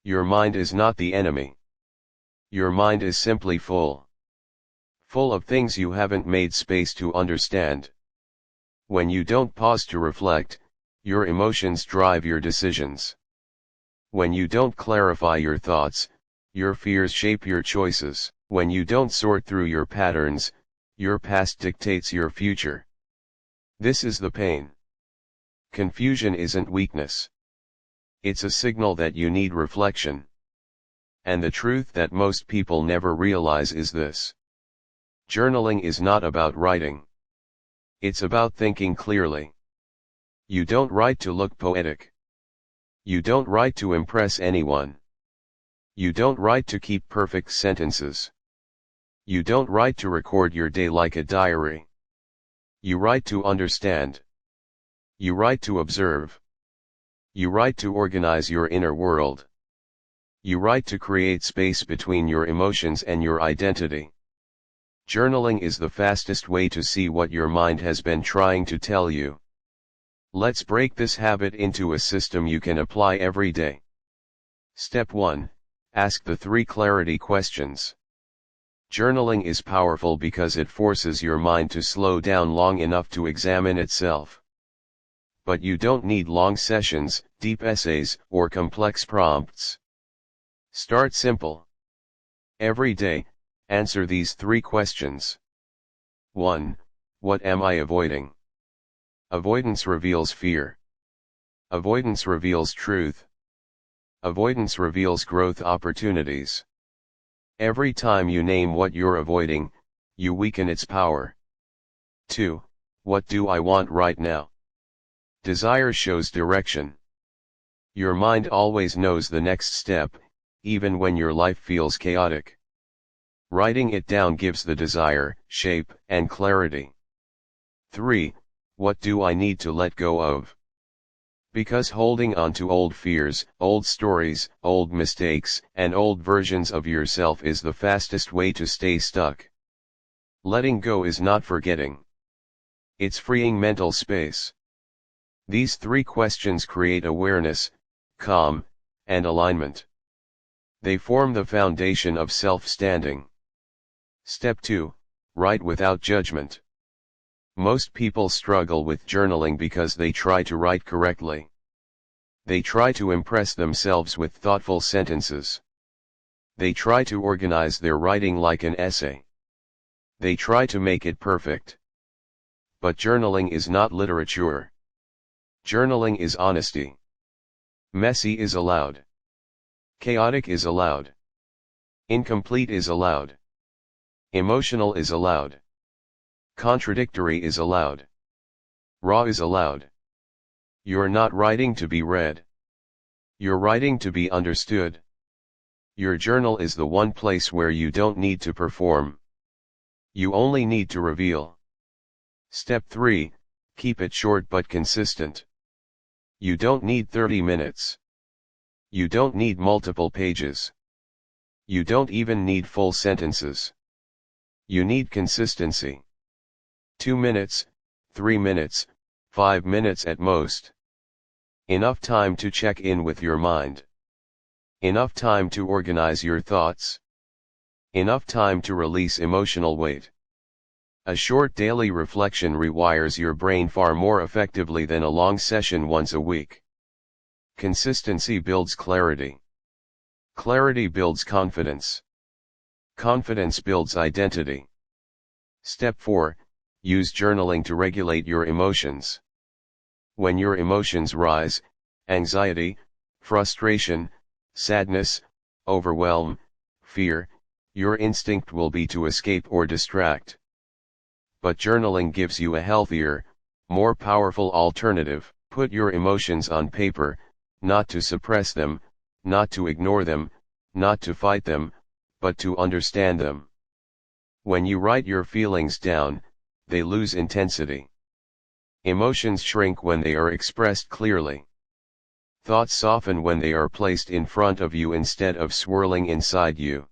Your mind is not the enemy. Your mind is simply full. Full of things you haven't made space to understand. When you don't pause to reflect, your emotions drive your decisions. When you don't clarify your thoughts, your fears shape your choices. When you don't sort through your patterns, your past dictates your future. This is the pain. Confusion isn't weakness. It's a signal that you need reflection. And the truth that most people never realize is this. Journaling is not about writing. It's about thinking clearly. You don't write to look poetic. You don't write to impress anyone. You don't write to keep perfect sentences. You don't write to record your day like a diary. You write to understand. You write to observe. You write to organize your inner world. You write to create space between your emotions and your identity. Journaling is the fastest way to see what your mind has been trying to tell you. Let's break this habit into a system you can apply every day. Step 1. Ask the 3 clarity questions. Journaling is powerful because it forces your mind to slow down long enough to examine itself. But you don't need long sessions, deep essays, or complex prompts. Start simple. Every day, answer these 3 questions. 1. What am I avoiding? Avoidance reveals fear. Avoidance reveals truth. Avoidance reveals growth opportunities. Every time you name what you're avoiding, you weaken its power. 2. What do I want right now? Desire shows direction. Your mind always knows the next step, even when your life feels chaotic. Writing it down gives the desire, shape, and clarity. 3. What do I need to let go of? Because holding on to old fears, old stories, old mistakes, and old versions of yourself is the fastest way to stay stuck. Letting go is not forgetting. It's freeing mental space. These 3 questions create awareness, calm, and alignment. They form the foundation of self-standing. Step 2. Write without judgment. Most people struggle with journaling because they try to write correctly. They try to impress themselves with thoughtful sentences. They try to organize their writing like an essay. They try to make it perfect. But journaling is not literature. Journaling is honesty. Messy is allowed. Chaotic is allowed. Incomplete is allowed. Emotional is allowed. Contradictory is allowed. Raw is allowed. You're not writing to be read. You're writing to be understood. Your journal is the one place where you don't need to perform. You only need to reveal. Step 3, keep it short but consistent. You don't need 30 minutes. You don't need multiple pages. You don't even need full sentences. You need consistency. 2 minutes, 3 minutes, 5 minutes at most. Enough time to check in with your mind. Enough time to organize your thoughts. Enough time to release emotional weight. A short daily reflection rewires your brain far more effectively than a long session once a week. Consistency builds clarity. Clarity builds confidence. Confidence builds identity. Step 4, use journaling to regulate your emotions. When your emotions rise, anxiety, frustration, sadness, overwhelm, fear, your instinct will be to escape or distract. But journaling gives you a healthier, more powerful alternative. Put your emotions on paper, not to suppress them, not to ignore them, not to fight them, but to understand them. When you write your feelings down, they lose intensity. Emotions shrink when they are expressed clearly. Thoughts soften when they are placed in front of you instead of swirling inside you.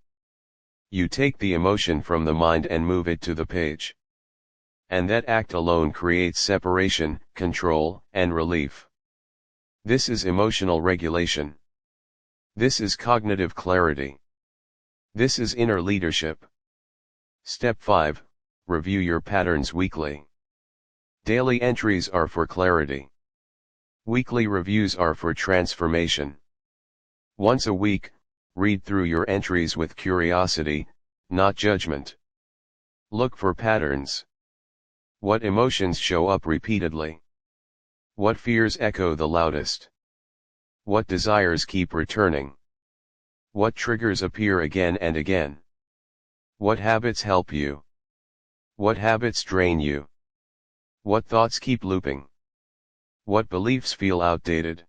You take the emotion from the mind and move it to the page. And that act alone creates separation, control, and relief. This is emotional regulation. This is cognitive clarity. This is inner leadership. Step 5, review your patterns weekly. Daily entries are for clarity. Weekly reviews are for transformation. Once a week, read through your entries with curiosity, not judgment. Look for patterns. What emotions show up repeatedly? What fears echo the loudest? What desires keep returning? What triggers appear again and again? What habits help you? What habits drain you? What thoughts keep looping? What beliefs feel outdated?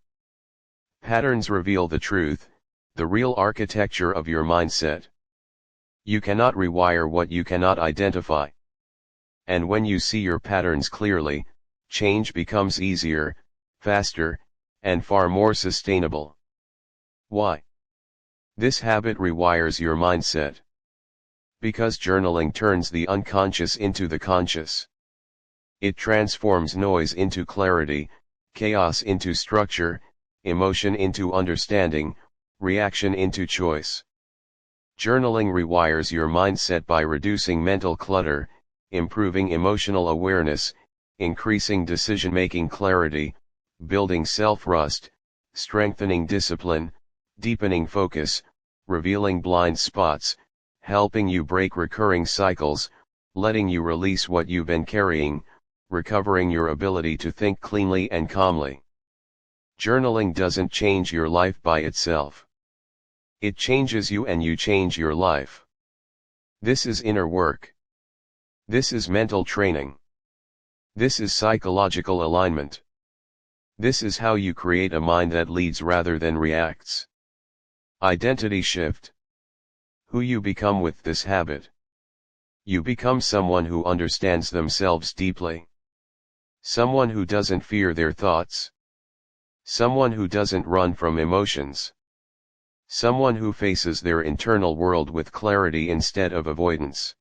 Patterns reveal the truth, the real architecture of your mindset. You cannot rewire what you cannot identify. And when you see your patterns clearly, change becomes easier, faster, and far more sustainable. Why? This habit rewires your mindset. Because journaling turns the unconscious into the conscious. It transforms noise into clarity, chaos into structure, emotion into understanding, reaction into choice. Journaling rewires your mindset by reducing mental clutter, improving emotional awareness, increasing decision-making clarity, building self-trust, strengthening discipline, deepening focus, revealing blind spots, helping you break recurring cycles, letting you release what you've been carrying, recovering your ability to think cleanly and calmly. Journaling doesn't change your life by itself. It changes you and you change your life. This is inner work. This is mental training. This is psychological alignment. This is how you create a mind that leads rather than reacts. Identity shift. Who you become with this habit. You become someone who understands themselves deeply. Someone who doesn't fear their thoughts. Someone who doesn't run from emotions. Someone who faces their internal world with clarity instead of avoidance.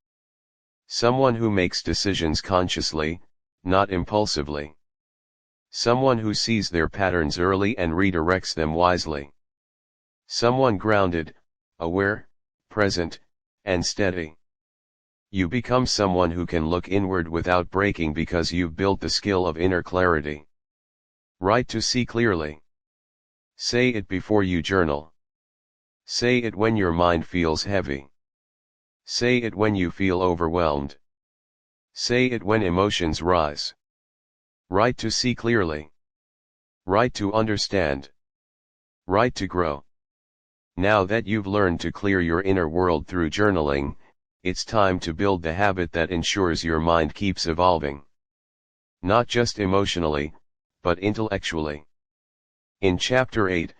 Someone who makes decisions consciously, not impulsively. Someone who sees their patterns early and redirects them wisely. Someone grounded, aware, present, and steady. You become someone who can look inward without breaking because you've built the skill of inner clarity. Write to see clearly. Say it before you journal. Say it when your mind feels heavy. Say it when you feel overwhelmed. Say it when emotions rise. Write to see clearly. Write to understand. Write to grow. Now that you've learned to clear your inner world through journaling, it's time to build the habit that ensures your mind keeps evolving. Not just emotionally, but intellectually. In Chapter 8,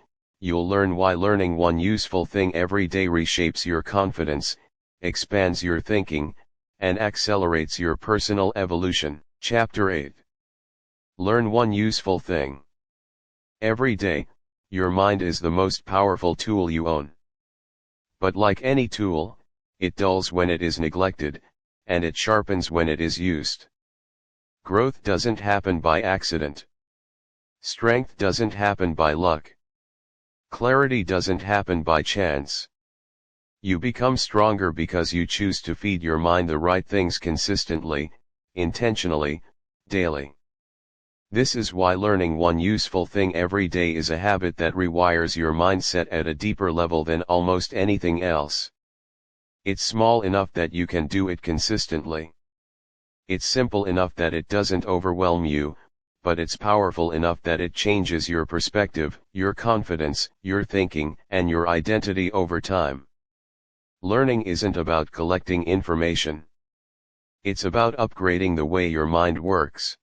you'll learn why learning one useful thing every day reshapes your confidence, expands your thinking, and accelerates your personal evolution. Chapter 8. Learn one useful thing. Every day, your mind is the most powerful tool you own. But like any tool, it dulls when it is neglected, and it sharpens when it is used. Growth doesn't happen by accident. Strength doesn't happen by luck. Clarity doesn't happen by chance. You become stronger because you choose to feed your mind the right things consistently, intentionally, daily. This is why learning one useful thing every day is a habit that rewires your mindset at a deeper level than almost anything else. It's small enough that you can do it consistently. It's simple enough that it doesn't overwhelm you, but it's powerful enough that it changes your perspective, your confidence, your thinking, and your identity over time. Learning isn't about collecting information. It's about upgrading the way your mind works.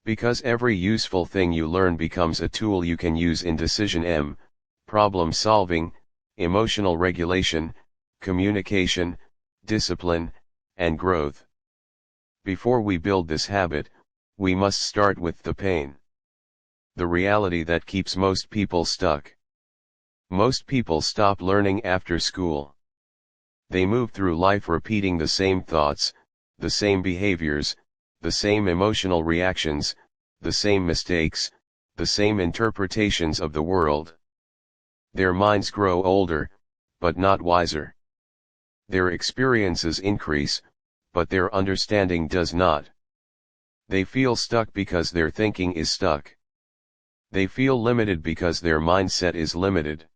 Because every useful thing you learn becomes a tool you can use in decision problem solving, emotional regulation, communication, discipline, and growth. Before we build this habit, we must start with the pain. The reality that keeps most people stuck. Most people stop learning after school. They move through life repeating the same thoughts, the same behaviors, the same emotional reactions, the same mistakes, the same interpretations of the world. Their minds grow older, but not wiser. Their experiences increase, but their understanding does not. They feel stuck because their thinking is stuck. They feel limited because their mindset is limited.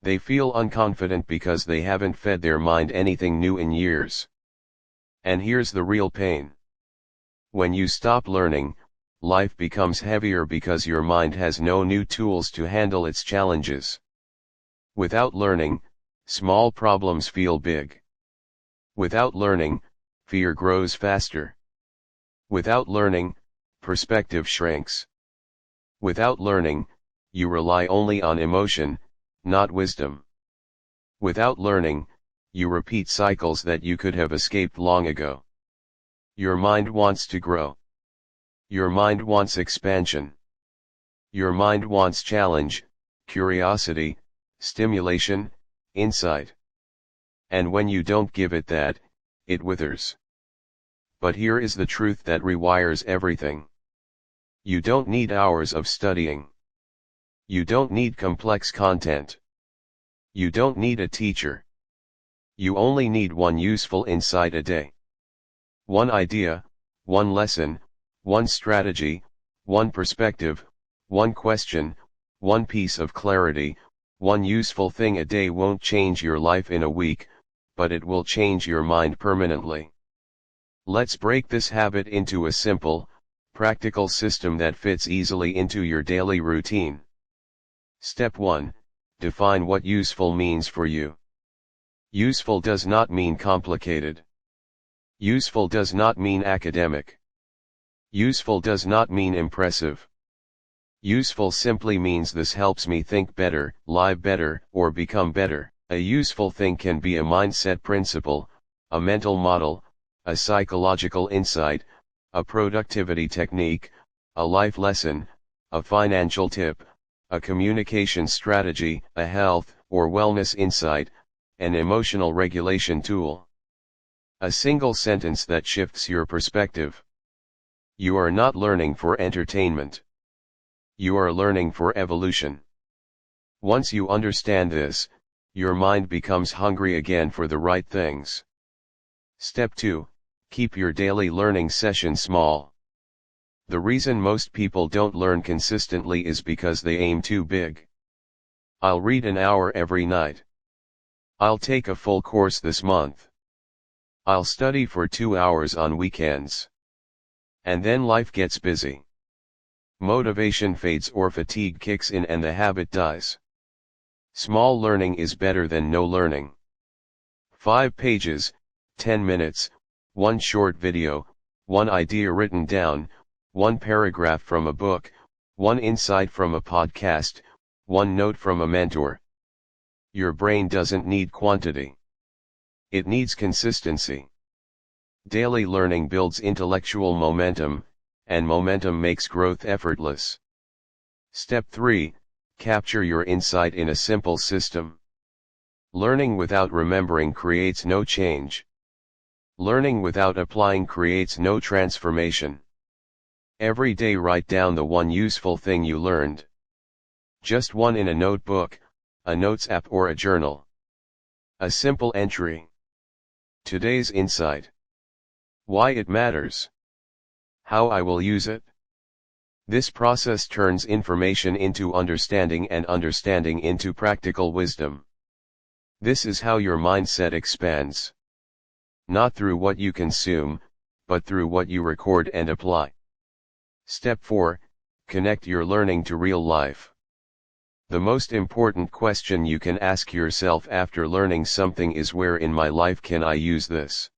They feel unconfident because they haven't fed their mind anything new in years. And here's the real pain. When you stop learning, life becomes heavier because your mind has no new tools to handle its challenges. Without learning, small problems feel big. Without learning, fear grows faster. Without learning, perspective shrinks. Without learning, you rely only on emotion, not wisdom. Without learning, you repeat cycles that you could have escaped long ago. Your mind wants to grow. Your mind wants expansion. Your mind wants challenge, curiosity, stimulation, insight. And when you don't give it that, it withers. But here is the truth that rewires everything. You don't need hours of studying. You don't need complex content. You don't need a teacher. You only need one useful insight a day. One idea, one lesson, one strategy, one perspective, one question, one piece of clarity. One useful thing a day won't change your life in a week, but it will change your mind permanently. Let's break this habit into a simple, practical system that fits easily into your daily routine. Step 1. Define what useful means for you. Useful does not mean complicated. Useful does not mean academic. Useful does not mean impressive. Useful simply means this helps me think better, live better, or become better. A useful thing can be a mindset principle, a mental model, a psychological insight, a productivity technique, a life lesson, a financial tip, a communication strategy, a health or wellness insight, an emotional regulation tool. A single sentence that shifts your perspective. You are not learning for entertainment. You are learning for evolution. Once you understand this, your mind becomes hungry again for the right things. Step 2. Keep your daily learning session small. The reason most people don't learn consistently is because they aim too big. I'll read an hour every night. I'll take a full course this month. I'll study for 2 hours on weekends. And then life gets busy. Motivation fades or fatigue kicks in and the habit dies. Small learning is better than no learning. 5 pages, 10 minutes, one short video, one idea written down, one paragraph from a book, one insight from a podcast, One note from a mentor. Your brain doesn't need quantity. It needs consistency. Daily learning builds intellectual momentum, and momentum makes growth effortless. Step 3. Capture your insight in a simple system. Learning without remembering creates no change. Learning without applying creates no transformation. Every day write down the one useful thing you learned. Just one in a notebook, a notes app or a journal. A simple entry. Today's insight. Why it matters. How I will use it. This process turns information into understanding and understanding into practical wisdom. This is how your mindset expands. Not through what you consume, but through what you record and apply. Step 4. Connect your learning to real life. The most important question you can ask yourself after learning something is, where in my life can I use this?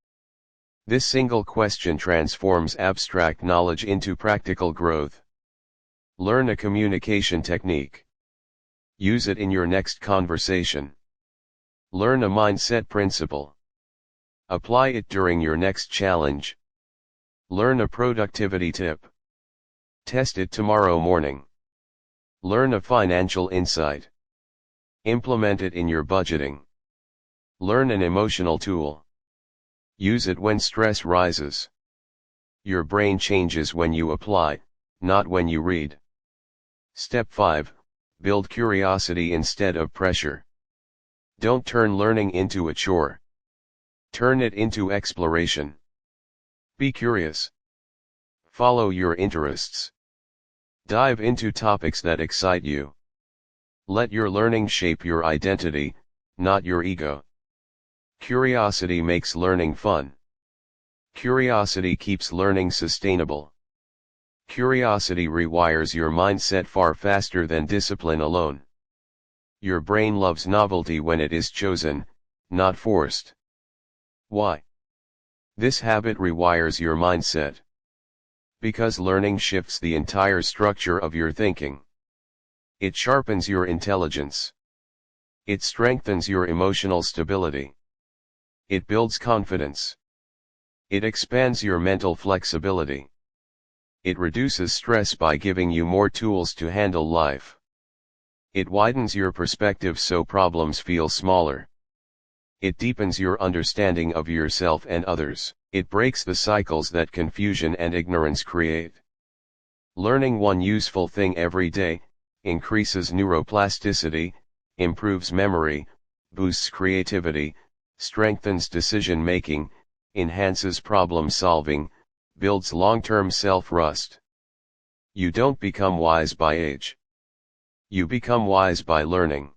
This single question transforms abstract knowledge into practical growth. Learn a communication technique. Use it in your next conversation. Learn a mindset principle. Apply it during your next challenge. Learn a productivity tip. Test it tomorrow morning. Learn a financial insight. Implement it in your budgeting. Learn an emotional tool. Use it when stress rises. Your brain changes when you apply, not when you read. Step 5. Build curiosity instead of pressure. Don't turn learning into a chore. Turn it into exploration. Be curious. Follow your interests. Dive into topics that excite you. Let your learning shape your identity, not your ego. Curiosity makes learning fun. Curiosity keeps learning sustainable. Curiosity rewires your mindset far faster than discipline alone. Your brain loves novelty when it is chosen, not forced. Why? This habit rewires your mindset. Because learning shifts the entire structure of your thinking. It sharpens your intelligence. It strengthens your emotional stability. It builds confidence. It expands your mental flexibility. It reduces stress by giving you more tools to handle life. It widens your perspective so problems feel smaller. It deepens your understanding of yourself and others. It breaks the cycles that confusion and ignorance create. Learning one useful thing every day increases neuroplasticity, improves memory, boosts creativity, strengthens decision-making, enhances problem-solving, builds long-term self-trust. You don't become wise by age. You become wise by learning.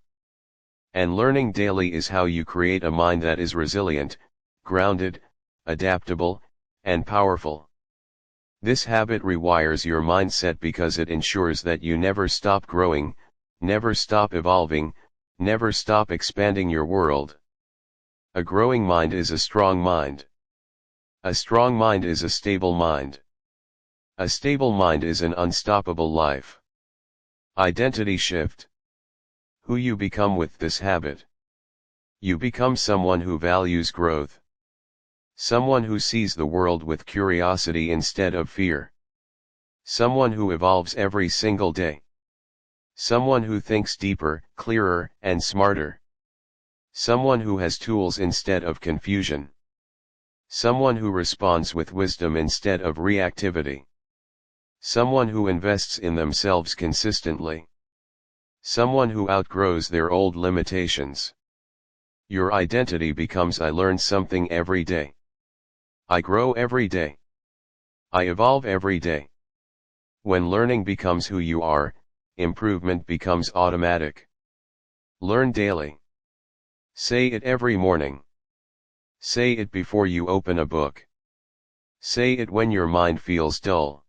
And learning daily is how you create a mind that is resilient, grounded, adaptable, and powerful. This habit rewires your mindset because it ensures that you never stop growing, never stop evolving, never stop expanding your world. A growing mind is a strong mind. A strong mind is a stable mind. A stable mind is an unstoppable life. Identity shift. Who you become with this habit. You become someone who values growth. Someone who sees the world with curiosity instead of fear. Someone who evolves every single day. Someone who thinks deeper, clearer, and smarter. Someone who has tools instead of confusion. Someone who responds with wisdom instead of reactivity. Someone who invests in themselves consistently. Someone who outgrows their old limitations. Your identity becomes I learn something every day. I grow every day. I evolve every day. When learning becomes who you are, improvement becomes automatic. Learn daily. Say it every morning. Say it before you open a book. Say it when your mind feels dull.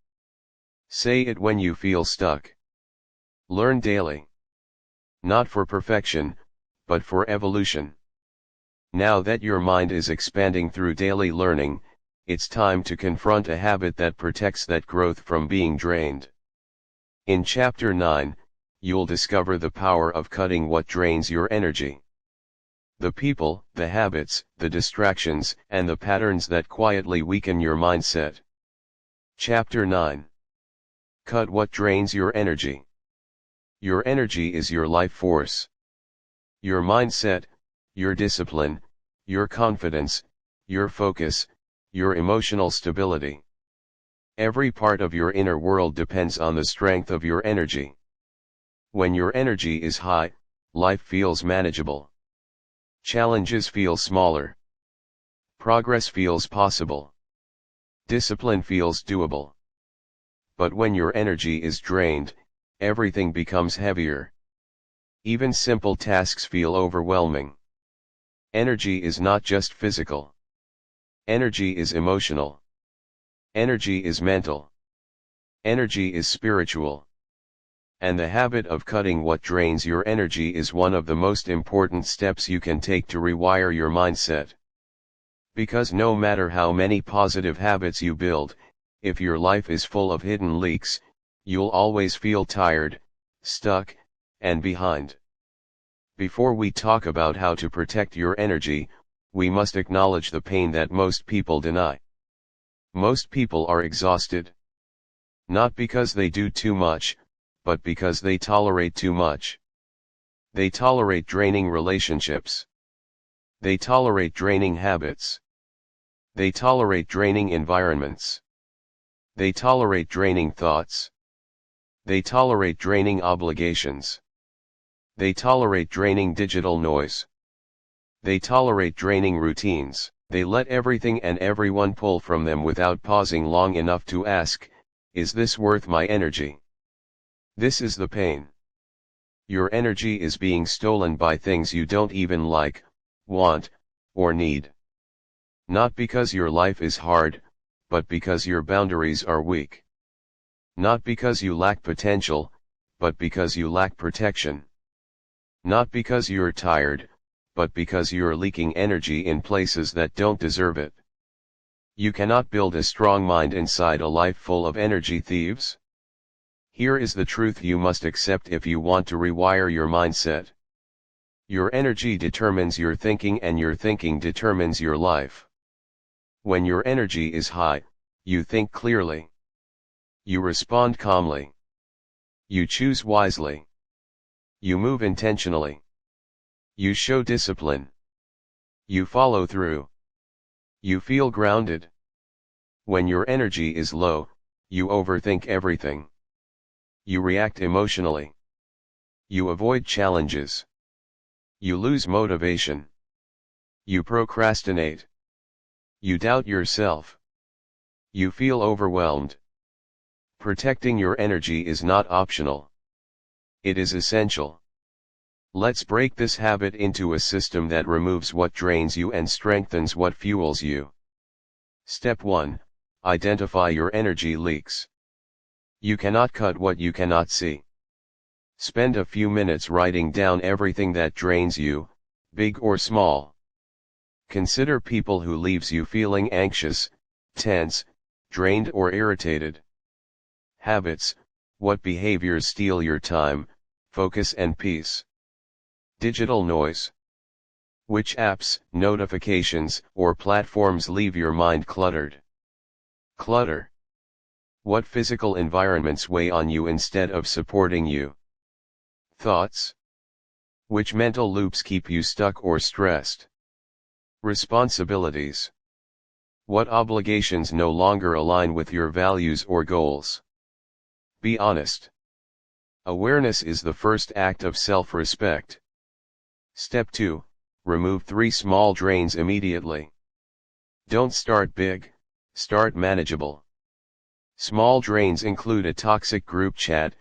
Say it when you feel stuck. Learn daily. Not for perfection, but for evolution. Now that your mind is expanding through daily learning, it's time to confront a habit that protects that growth from being drained. In Chapter 9, you'll discover the power of cutting what drains your energy. The people, the habits, the distractions, and the patterns that quietly weaken your mindset. Chapter 9. Cut what drains your energy. Your energy is your life force. Your mindset, your discipline, your confidence, your focus, your emotional stability. Every part of your inner world depends on the strength of your energy. When your energy is high, life feels manageable. Challenges feel smaller. Progress feels possible. Discipline feels doable. But when your energy is drained, everything becomes heavier. Even simple tasks feel overwhelming. Energy is not just physical. Energy is emotional. Energy is mental. Energy is spiritual. And the habit of cutting what drains your energy is one of the most important steps you can take to rewire your mindset. Because no matter how many positive habits you build, if your life is full of hidden leaks, you'll always feel tired, stuck, and behind. Before we talk about how to protect your energy, we must acknowledge the pain that most people deny. Most people are exhausted. Not because they do too much, but because they tolerate too much. They tolerate draining relationships. They tolerate draining habits. They tolerate draining environments. They tolerate draining thoughts. They tolerate draining obligations. They tolerate draining digital noise. They tolerate draining routines. They let everything and everyone pull from them without pausing long enough to ask, is this worth my energy? This is the pain. Your energy is being stolen by things you don't even like, want, or need. Not because your life is hard, but because your boundaries are weak. Not because you lack potential, but because you lack protection. Not because you're tired, but because you're leaking energy in places that don't deserve it. You cannot build a strong mind inside a life full of energy thieves. Here is the truth you must accept if you want to rewire your mindset. Your energy determines your thinking and your thinking determines your life. When your energy is high, you think clearly. You respond calmly. You choose wisely. You move intentionally. You show discipline. You follow through. You feel grounded. When your energy is low, you overthink everything. You react emotionally. You avoid challenges. You lose motivation. You procrastinate. You doubt yourself. You feel overwhelmed. Protecting your energy is not optional. It is essential. Let's break this habit into a system that removes what drains you and strengthens what fuels you. Step 1. Identify your energy leaks. You cannot cut what you cannot see. Spend a few minutes writing down everything that drains you, big or small. Consider people who leaves you feeling anxious, tense, drained or irritated. Habits, what behaviors steal your time, focus and peace. Digital noise. Which apps, notifications, or platforms leave your mind cluttered? Clutter. What physical environments weigh on you instead of supporting you? Thoughts. Which mental loops keep you stuck or stressed? Responsibilities. What obligations no longer align with your values or goals? Be honest. Awareness is the first act of self-respect. Step 2. Remove 3 small drains immediately. Don't start big, start manageable. Small drains include a toxic group chat,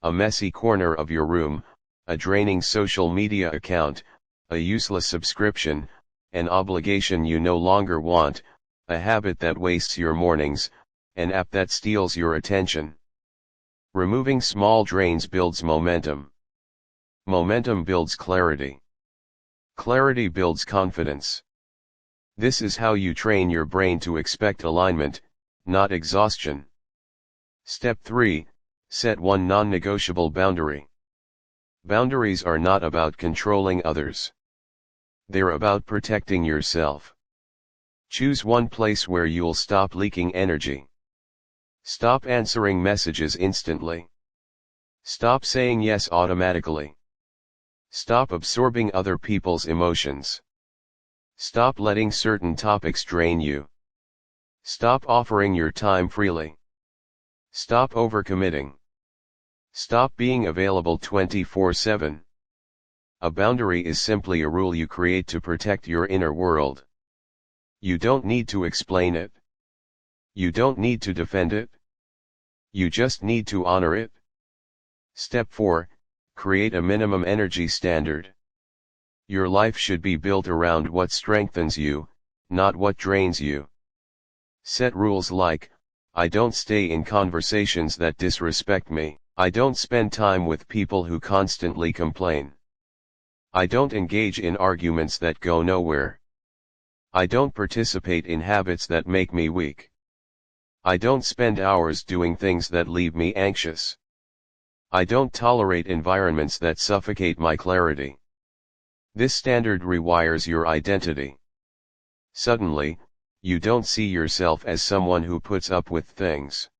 a messy corner of your room, a draining social media account, a useless subscription, an obligation you no longer want, a habit that wastes your mornings, an app that steals your attention. Removing small drains builds momentum. Momentum builds clarity. Clarity builds confidence. This is how you train your brain to expect alignment, not exhaustion. Step 3. Set one non-negotiable boundary. Boundaries are not about controlling others. They're about protecting yourself. Choose one place where you'll stop leaking energy. Stop answering messages instantly. Stop saying yes automatically. Stop absorbing other people's emotions. Stop letting certain topics drain you. Stop offering your time freely. Stop overcommitting. Stop being available 24/7. A boundary is simply a rule you create to protect your inner world. You don't need to explain it. You don't need to defend it. You just need to honor it. Step 4. Create a minimum energy standard. Your life should be built around what strengthens you, not what drains you. Set rules like, I don't stay in conversations that disrespect me. I don't spend time with people who constantly complain. I don't engage in arguments that go nowhere. I don't participate in habits that make me weak. I don't spend hours doing things that leave me anxious. I don't tolerate environments that suffocate my clarity. This standard rewires your identity. Suddenly, you don't see yourself as someone who puts up with things.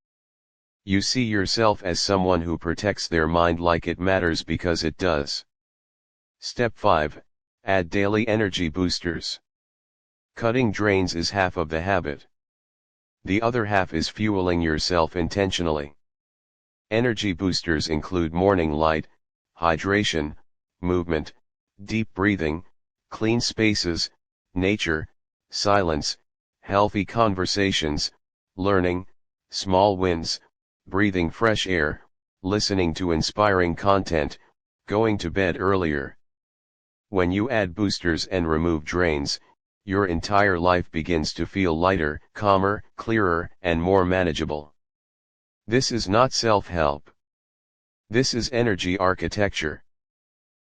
You see yourself as someone who protects their mind like it matters because it does. Step 5. Add daily energy boosters. Cutting drains is half of the habit. The other half is fueling yourself intentionally. Energy boosters include morning light, hydration, movement, deep breathing, clean spaces, nature, silence, healthy conversations, learning, small wins, breathing fresh air, listening to inspiring content, going to bed earlier. When you add boosters and remove drains, your entire life begins to feel lighter, calmer, clearer, and more manageable. This is not self-help. This is energy architecture.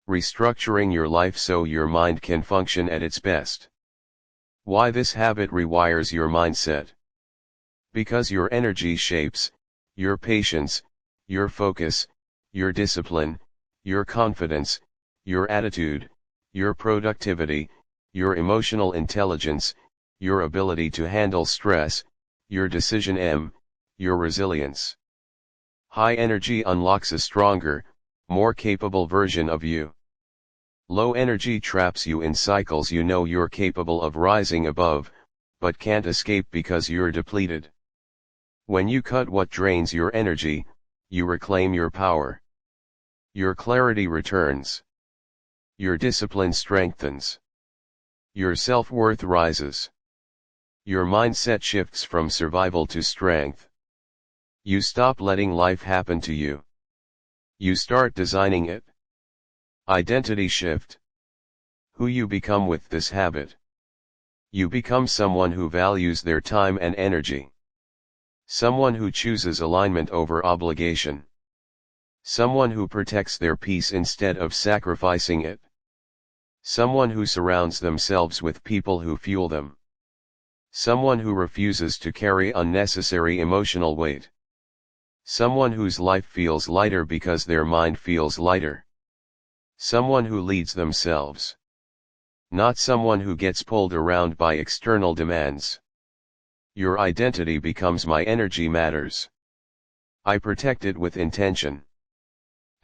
Restructuring your life so your mind can function at its best. Why this habit rewires your mindset? Because your energy shapes your patience, your focus, your discipline, your confidence, your attitude, your productivity, your emotional intelligence, your ability to handle stress, your decision your resilience. High energy unlocks a stronger, more capable version of you. Low energy traps you in cycles you know you're capable of rising above, but can't escape because you're depleted. When you cut what drains your energy, you reclaim your power. Your clarity returns. Your discipline strengthens. Your self-worth rises. Your mindset shifts from survival to strength. You stop letting life happen to you. You start designing it. Identity shift. Who you become with this habit. You become someone who values their time and energy. Someone who chooses alignment over obligation. Someone who protects their peace instead of sacrificing it. Someone who surrounds themselves with people who fuel them. Someone who refuses to carry unnecessary emotional weight. Someone whose life feels lighter because their mind feels lighter. Someone who leads themselves. Not someone who gets pulled around by external demands. Your identity becomes my energy matters. I protect it with intention.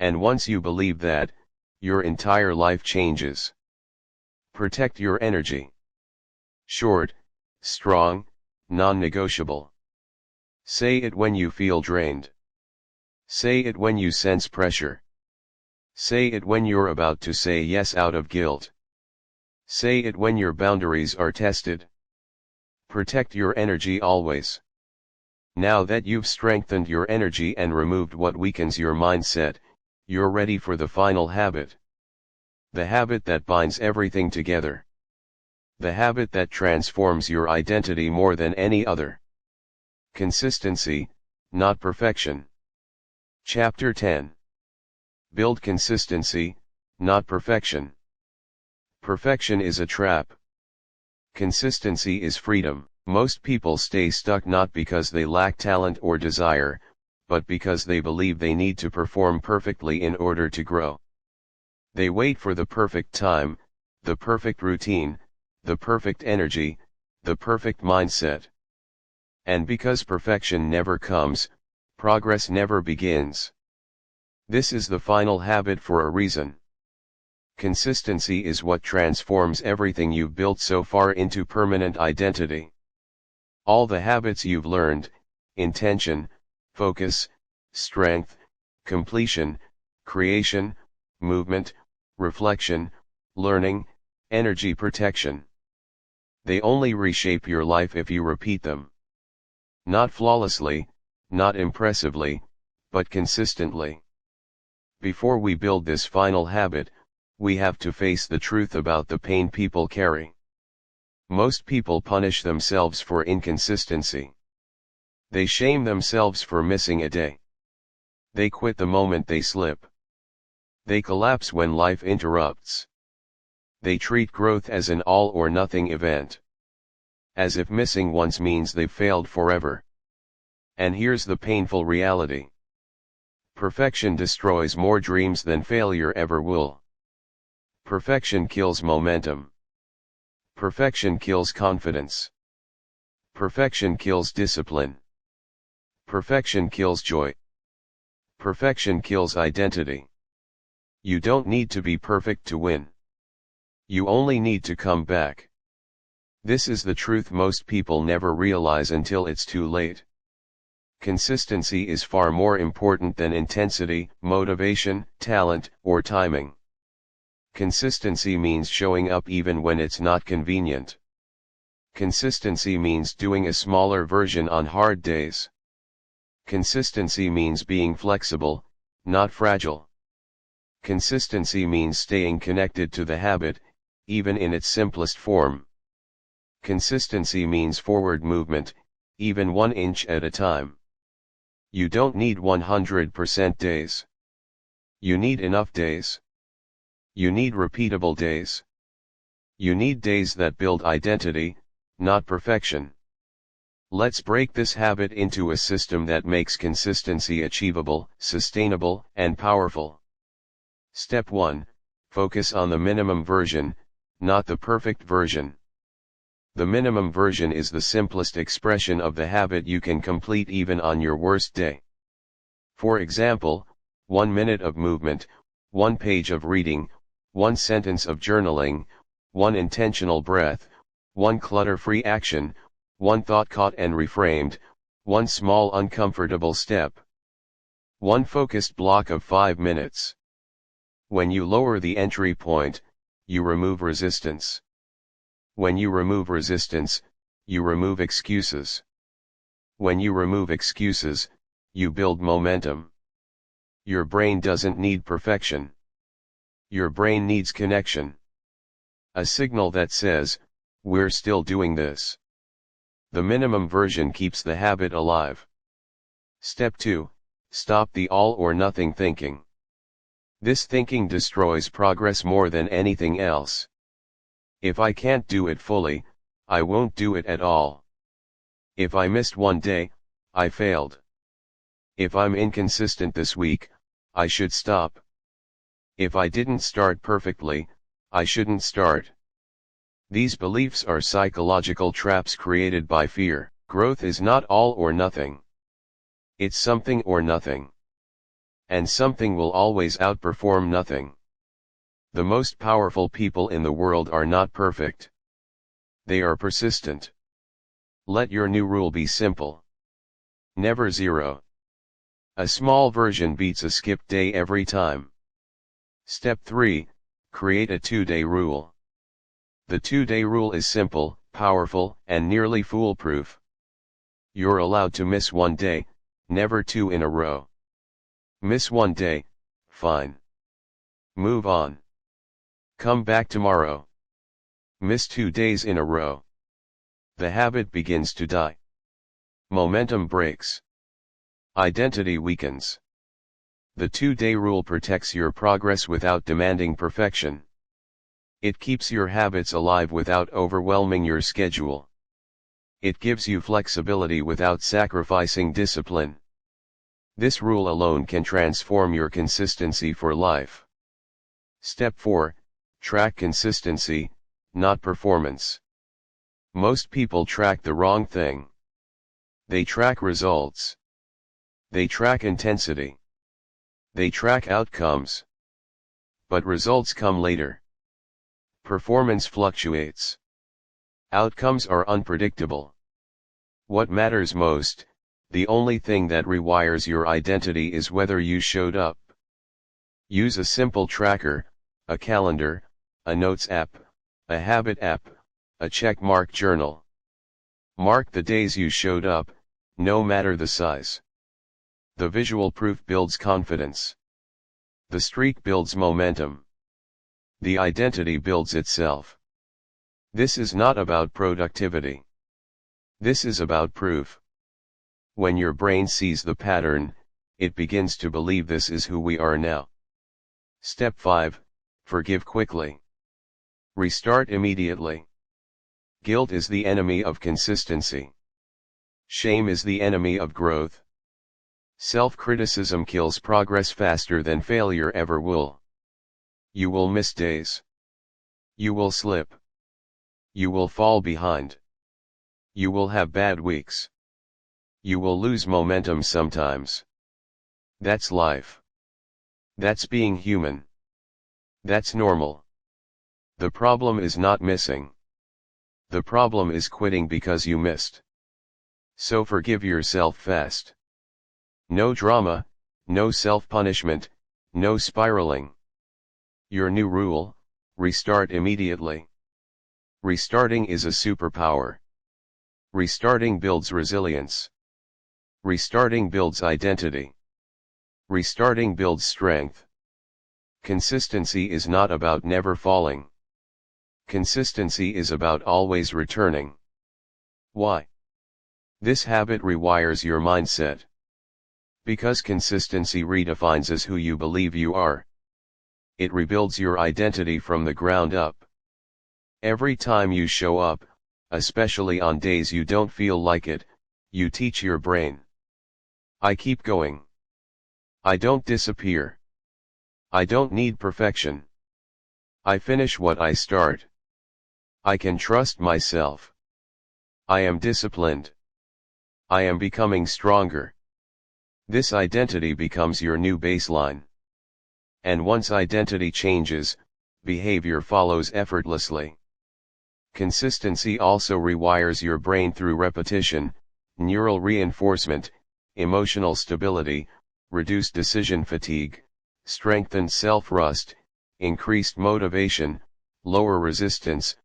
And once you believe that, your entire life changes. Protect your energy. Short, strong, non-negotiable. Say it when you feel drained. Say it when you sense pressure. Say it when you're about to say yes out of guilt. Say it when your boundaries are tested. Protect your energy always. Now that you've strengthened your energy and removed what weakens your mindset, you're ready for the final habit. The habit that binds everything together. The habit that transforms your identity more than any other. Consistency, not perfection. Chapter 10. Build consistency, not perfection. Perfection is a trap. Consistency is freedom. Most people stay stuck not because they lack talent or desire, but because they believe they need to perform perfectly in order to grow. They wait for the perfect time, the perfect routine, the perfect energy, the perfect mindset. And because perfection never comes, progress never begins. This is the final habit for a reason. Consistency is what transforms everything you've built so far into permanent identity. All the habits you've learned, intention, focus, strength, completion, creation, movement, reflection, learning, energy protection. They only reshape your life if you repeat them. Not flawlessly, not impressively, but consistently. Before we build this final habit, we have to face the truth about the pain people carry. Most people punish themselves for inconsistency. They shame themselves for missing a day. They quit the moment they slip. They collapse when life interrupts. They treat growth as an all-or-nothing event. As if missing once means they've failed forever. And here's the painful reality. Perfection destroys more dreams than failure ever will. Perfection kills momentum. Perfection kills confidence. Perfection kills discipline. Perfection kills joy. Perfection kills identity. You don't need to be perfect to win. You only need to come back. This is the truth most people never realize until it's too late. Consistency is far more important than intensity, motivation, talent, or timing. Consistency means showing up even when it's not convenient. Consistency means doing a smaller version on hard days. Consistency means being flexible, not fragile. Consistency means staying connected to the habit, even in its simplest form. Consistency means forward movement, even 1 inch at a time. You don't need 100% days. You need enough days. You need repeatable days. You need days that build identity, not perfection. Let's break this habit into a system that makes consistency achievable, sustainable, and powerful. Step 1. Focus on the minimum version, not the perfect version. The minimum version is the simplest expression of the habit you can complete even on your worst day. For example, 1 minute of movement, 1 page of reading, 1 sentence of journaling, 1 intentional breath, 1 clutter-free action, 1 thought caught and reframed, 1 small uncomfortable step. 1 focused block of 5 minutes. When you lower the entry point, you remove resistance. When you remove resistance, you remove excuses. When you remove excuses, you build momentum. Your brain doesn't need perfection. Your brain needs connection. A signal that says, we're still doing this. The minimum version keeps the habit alive. Step 2. Stop the all-or-nothing thinking. This thinking destroys progress more than anything else. If I can't do it fully, I won't do it at all. If I missed 1 day, I failed. If I'm inconsistent this week, I should stop. If I didn't start perfectly, I shouldn't start. These beliefs are psychological traps created by fear. Growth is not all or nothing. It's something or nothing. And something will always outperform nothing. The most powerful people in the world are not perfect. They are persistent. Let your new rule be simple. Never zero. A small version beats a skipped day every time. Step 3. Create a 2-day rule. The 2-day rule is simple, powerful, and nearly foolproof. You're allowed to miss 1 day, never 2 in a row. Miss 1 day, fine. Move on. Come back tomorrow. Miss 2 days in a row. The habit begins to die. Momentum breaks. Identity weakens. The 2-day rule protects your progress without demanding perfection. It keeps your habits alive without overwhelming your schedule. It gives you flexibility without sacrificing discipline. This rule alone can transform your consistency for life. Step 4, track consistency, not performance. Most people track the wrong thing. They track results. They track intensity. They track outcomes. But results come later. Performance fluctuates. Outcomes are unpredictable. What matters most, the only thing that rewires your identity is whether you showed up. Use a simple tracker, a calendar, a notes app, a habit app, a checkmark journal. Mark the days you showed up, no matter the size. The visual proof builds confidence. The streak builds momentum. The identity builds itself. This is not about productivity. This is about proof. When your brain sees the pattern, it begins to believe this is who we are now. Step 5, forgive quickly. Restart immediately. Guilt is the enemy of consistency. Shame is the enemy of growth. Self-criticism kills progress faster than failure ever will. You will miss days. You will slip. You will fall behind. You will have bad weeks. You will lose momentum sometimes. That's life. That's being human. That's normal. The problem is not missing. The problem is quitting because you missed. So forgive yourself fast. No drama, no self-punishment, no spiraling. Your new rule, restart immediately. Restarting is a superpower. Restarting builds resilience. Restarting builds identity. Restarting builds strength. Consistency is not about never falling. Consistency is about always returning. Why? This habit rewires your mindset. Because consistency redefines as who you believe you are. It rebuilds your identity from the ground up. Every time you show up, especially on days you don't feel like it, you teach your brain. I keep going. I don't disappear. I don't need perfection. I finish what I start. I can trust myself. I am disciplined. I am becoming stronger. This identity becomes your new baseline. And once identity changes, behavior follows effortlessly. Consistency also rewires your brain through repetition, neural reinforcement, emotional stability, reduced decision fatigue, strengthened self-trust, increased motivation, lower resistance,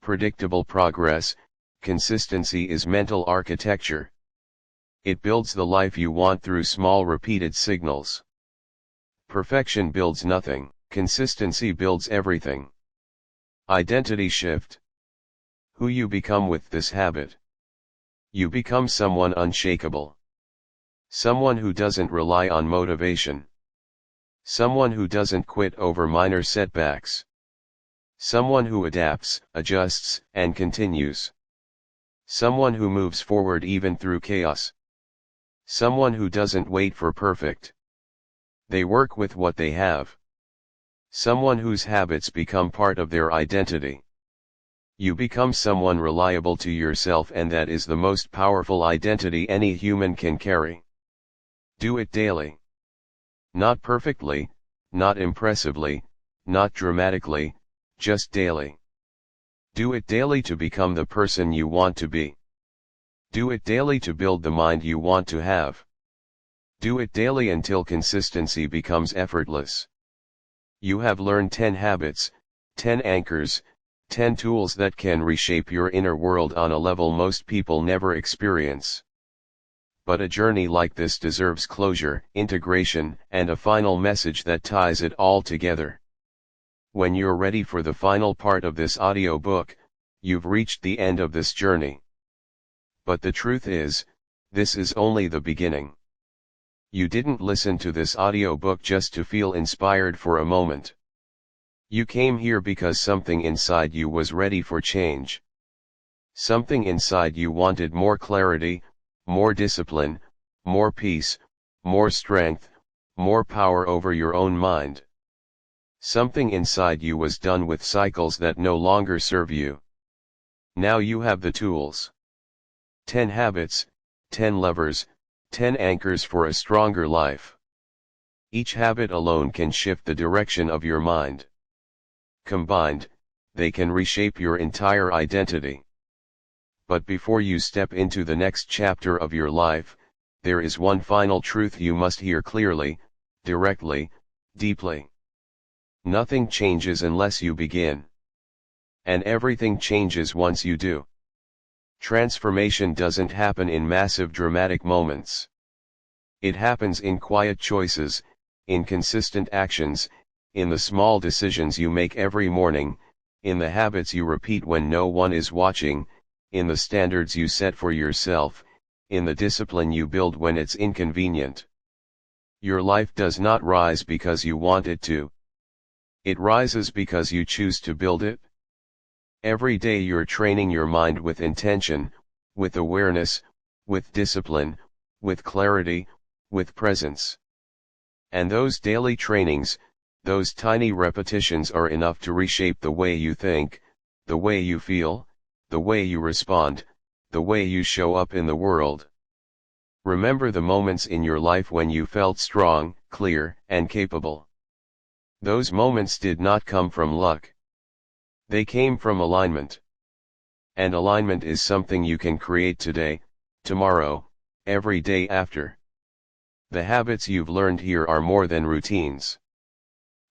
predictable progress. Consistency is mental architecture. It builds the life you want through small repeated signals. Perfection builds nothing, consistency builds everything. Identity shift. Who you become with this habit. You become someone unshakable. Someone who doesn't rely on motivation. Someone who doesn't quit over minor setbacks. Someone who adapts, adjusts, and continues. Someone who moves forward even through chaos. Someone who doesn't wait for perfect. They work with what they have. Someone whose habits become part of their identity. You become someone reliable to yourself, and that is the most powerful identity any human can carry. Do it daily. Not perfectly, not impressively, not dramatically, just daily. Do it daily to become the person you want to be. Do it daily to build the mind you want to have. Do it daily until consistency becomes effortless. You have learned 10 habits, 10 anchors, 10 tools that can reshape your inner world on a level most people never experience. But a journey like this deserves closure, integration, and a final message that ties it all together. When you're ready for the final part of this audiobook, you've reached the end of this journey. But the truth is, this is only the beginning. You didn't listen to this audiobook just to feel inspired for a moment. You came here because something inside you was ready for change. Something inside you wanted more clarity, more discipline, more peace, more strength, more power over your own mind. Something inside you was done with cycles that no longer serve you. Now you have the tools. 10 habits, 10 levers, 10 anchors for a stronger life. Each habit alone can shift the direction of your mind. Combined, they can reshape your entire identity. But before you step into the next chapter of your life, there is one final truth you must hear clearly, directly, deeply. Nothing changes unless you begin. And everything changes once you do. Transformation doesn't happen in massive dramatic moments. It happens in quiet choices, in consistent actions, in the small decisions you make every morning, in the habits you repeat when no one is watching, in the standards you set for yourself, in the discipline you build when it's inconvenient. Your life does not rise because you want it to. It rises because you choose to build it. Every day you're training your mind with intention, with awareness, with discipline, with clarity, with presence. And those daily trainings, those tiny repetitions are enough to reshape the way you think, the way you feel, the way you respond, the way you show up in the world. Remember the moments in your life when you felt strong, clear, and capable. Those moments did not come from luck. They came from alignment. And alignment is something you can create today, tomorrow, every day after. The habits you've learned here are more than routines.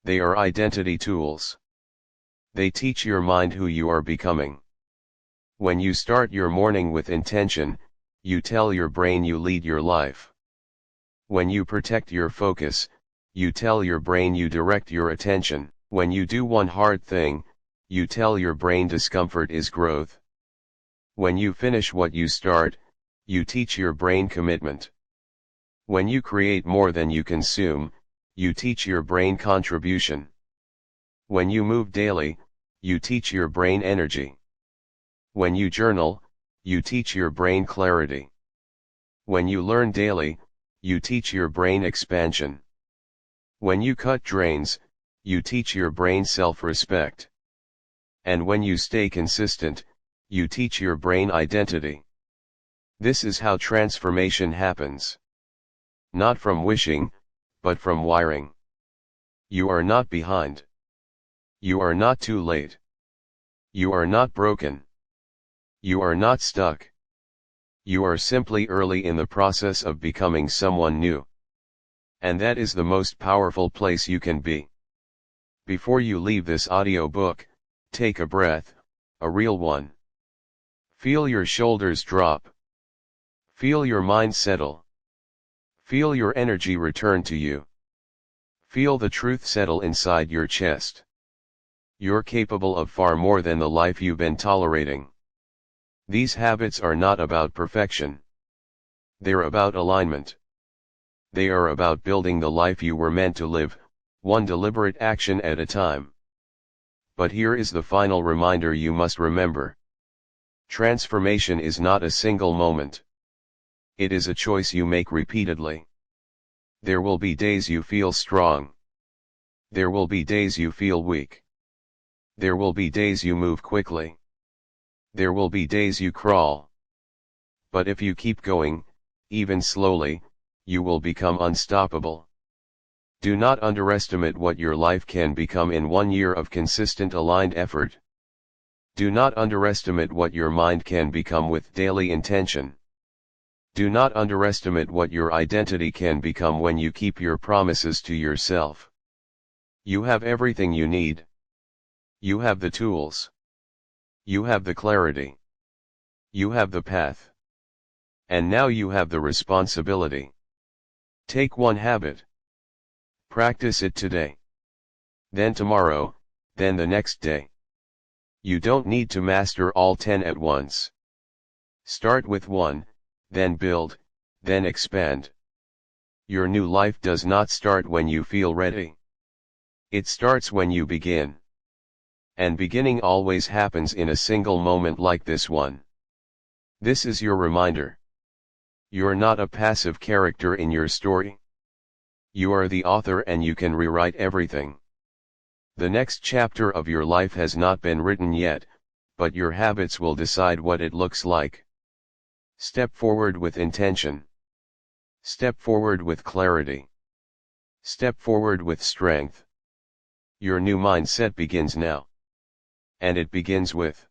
They are identity tools. They teach your mind who you are becoming. When you start your morning with intention, you tell your brain you lead your life. When you protect your focus, you tell your brain you direct your attention. When you do one hard thing, you tell your brain discomfort is growth. When you finish what you start, you teach your brain commitment. When you create more than you consume, you teach your brain contribution. When you move daily, you teach your brain energy. When you journal, you teach your brain clarity. When you learn daily, you teach your brain expansion. When you cut drains, you teach your brain self-respect. And when you stay consistent, you teach your brain identity. This is how transformation happens. Not from wishing, but from wiring. You are not behind. You are not too late. You are not broken. You are not stuck. You are simply early in the process of becoming someone new. And that is the most powerful place you can be. Before you leave this audiobook, take a breath, a real one. Feel your shoulders drop. Feel your mind settle. Feel your energy return to you. Feel the truth settle inside your chest. You're capable of far more than the life you've been tolerating. These habits are not about perfection. They're about alignment. They are about building the life you were meant to live, one deliberate action at a time. But here is the final reminder you must remember. Transformation is not a single moment. It is a choice you make repeatedly. There will be days you feel strong. There will be days you feel weak. There will be days you move quickly. There will be days you crawl. But if you keep going, even slowly, you will become unstoppable. Do not underestimate what your life can become in 1 year of consistent aligned effort. Do not underestimate what your mind can become with daily intention. Do not underestimate what your identity can become when you keep your promises to yourself. You have everything you need. You have the tools. You have the clarity. You have the path. And now you have the responsibility. Take one habit. Practice it today. Then tomorrow, then the next day. You don't need to master all 10 at once. Start with one, then build, then expand. Your new life does not start when you feel ready. It starts when you begin. And beginning always happens in a single moment like this one. This is your reminder. You're not a passive character in your story. You are the author and you can rewrite everything. The next chapter of your life has not been written yet, but your habits will decide what it looks like. Step forward with intention. Step forward with clarity. Step forward with strength. Your new mindset begins now. And it begins with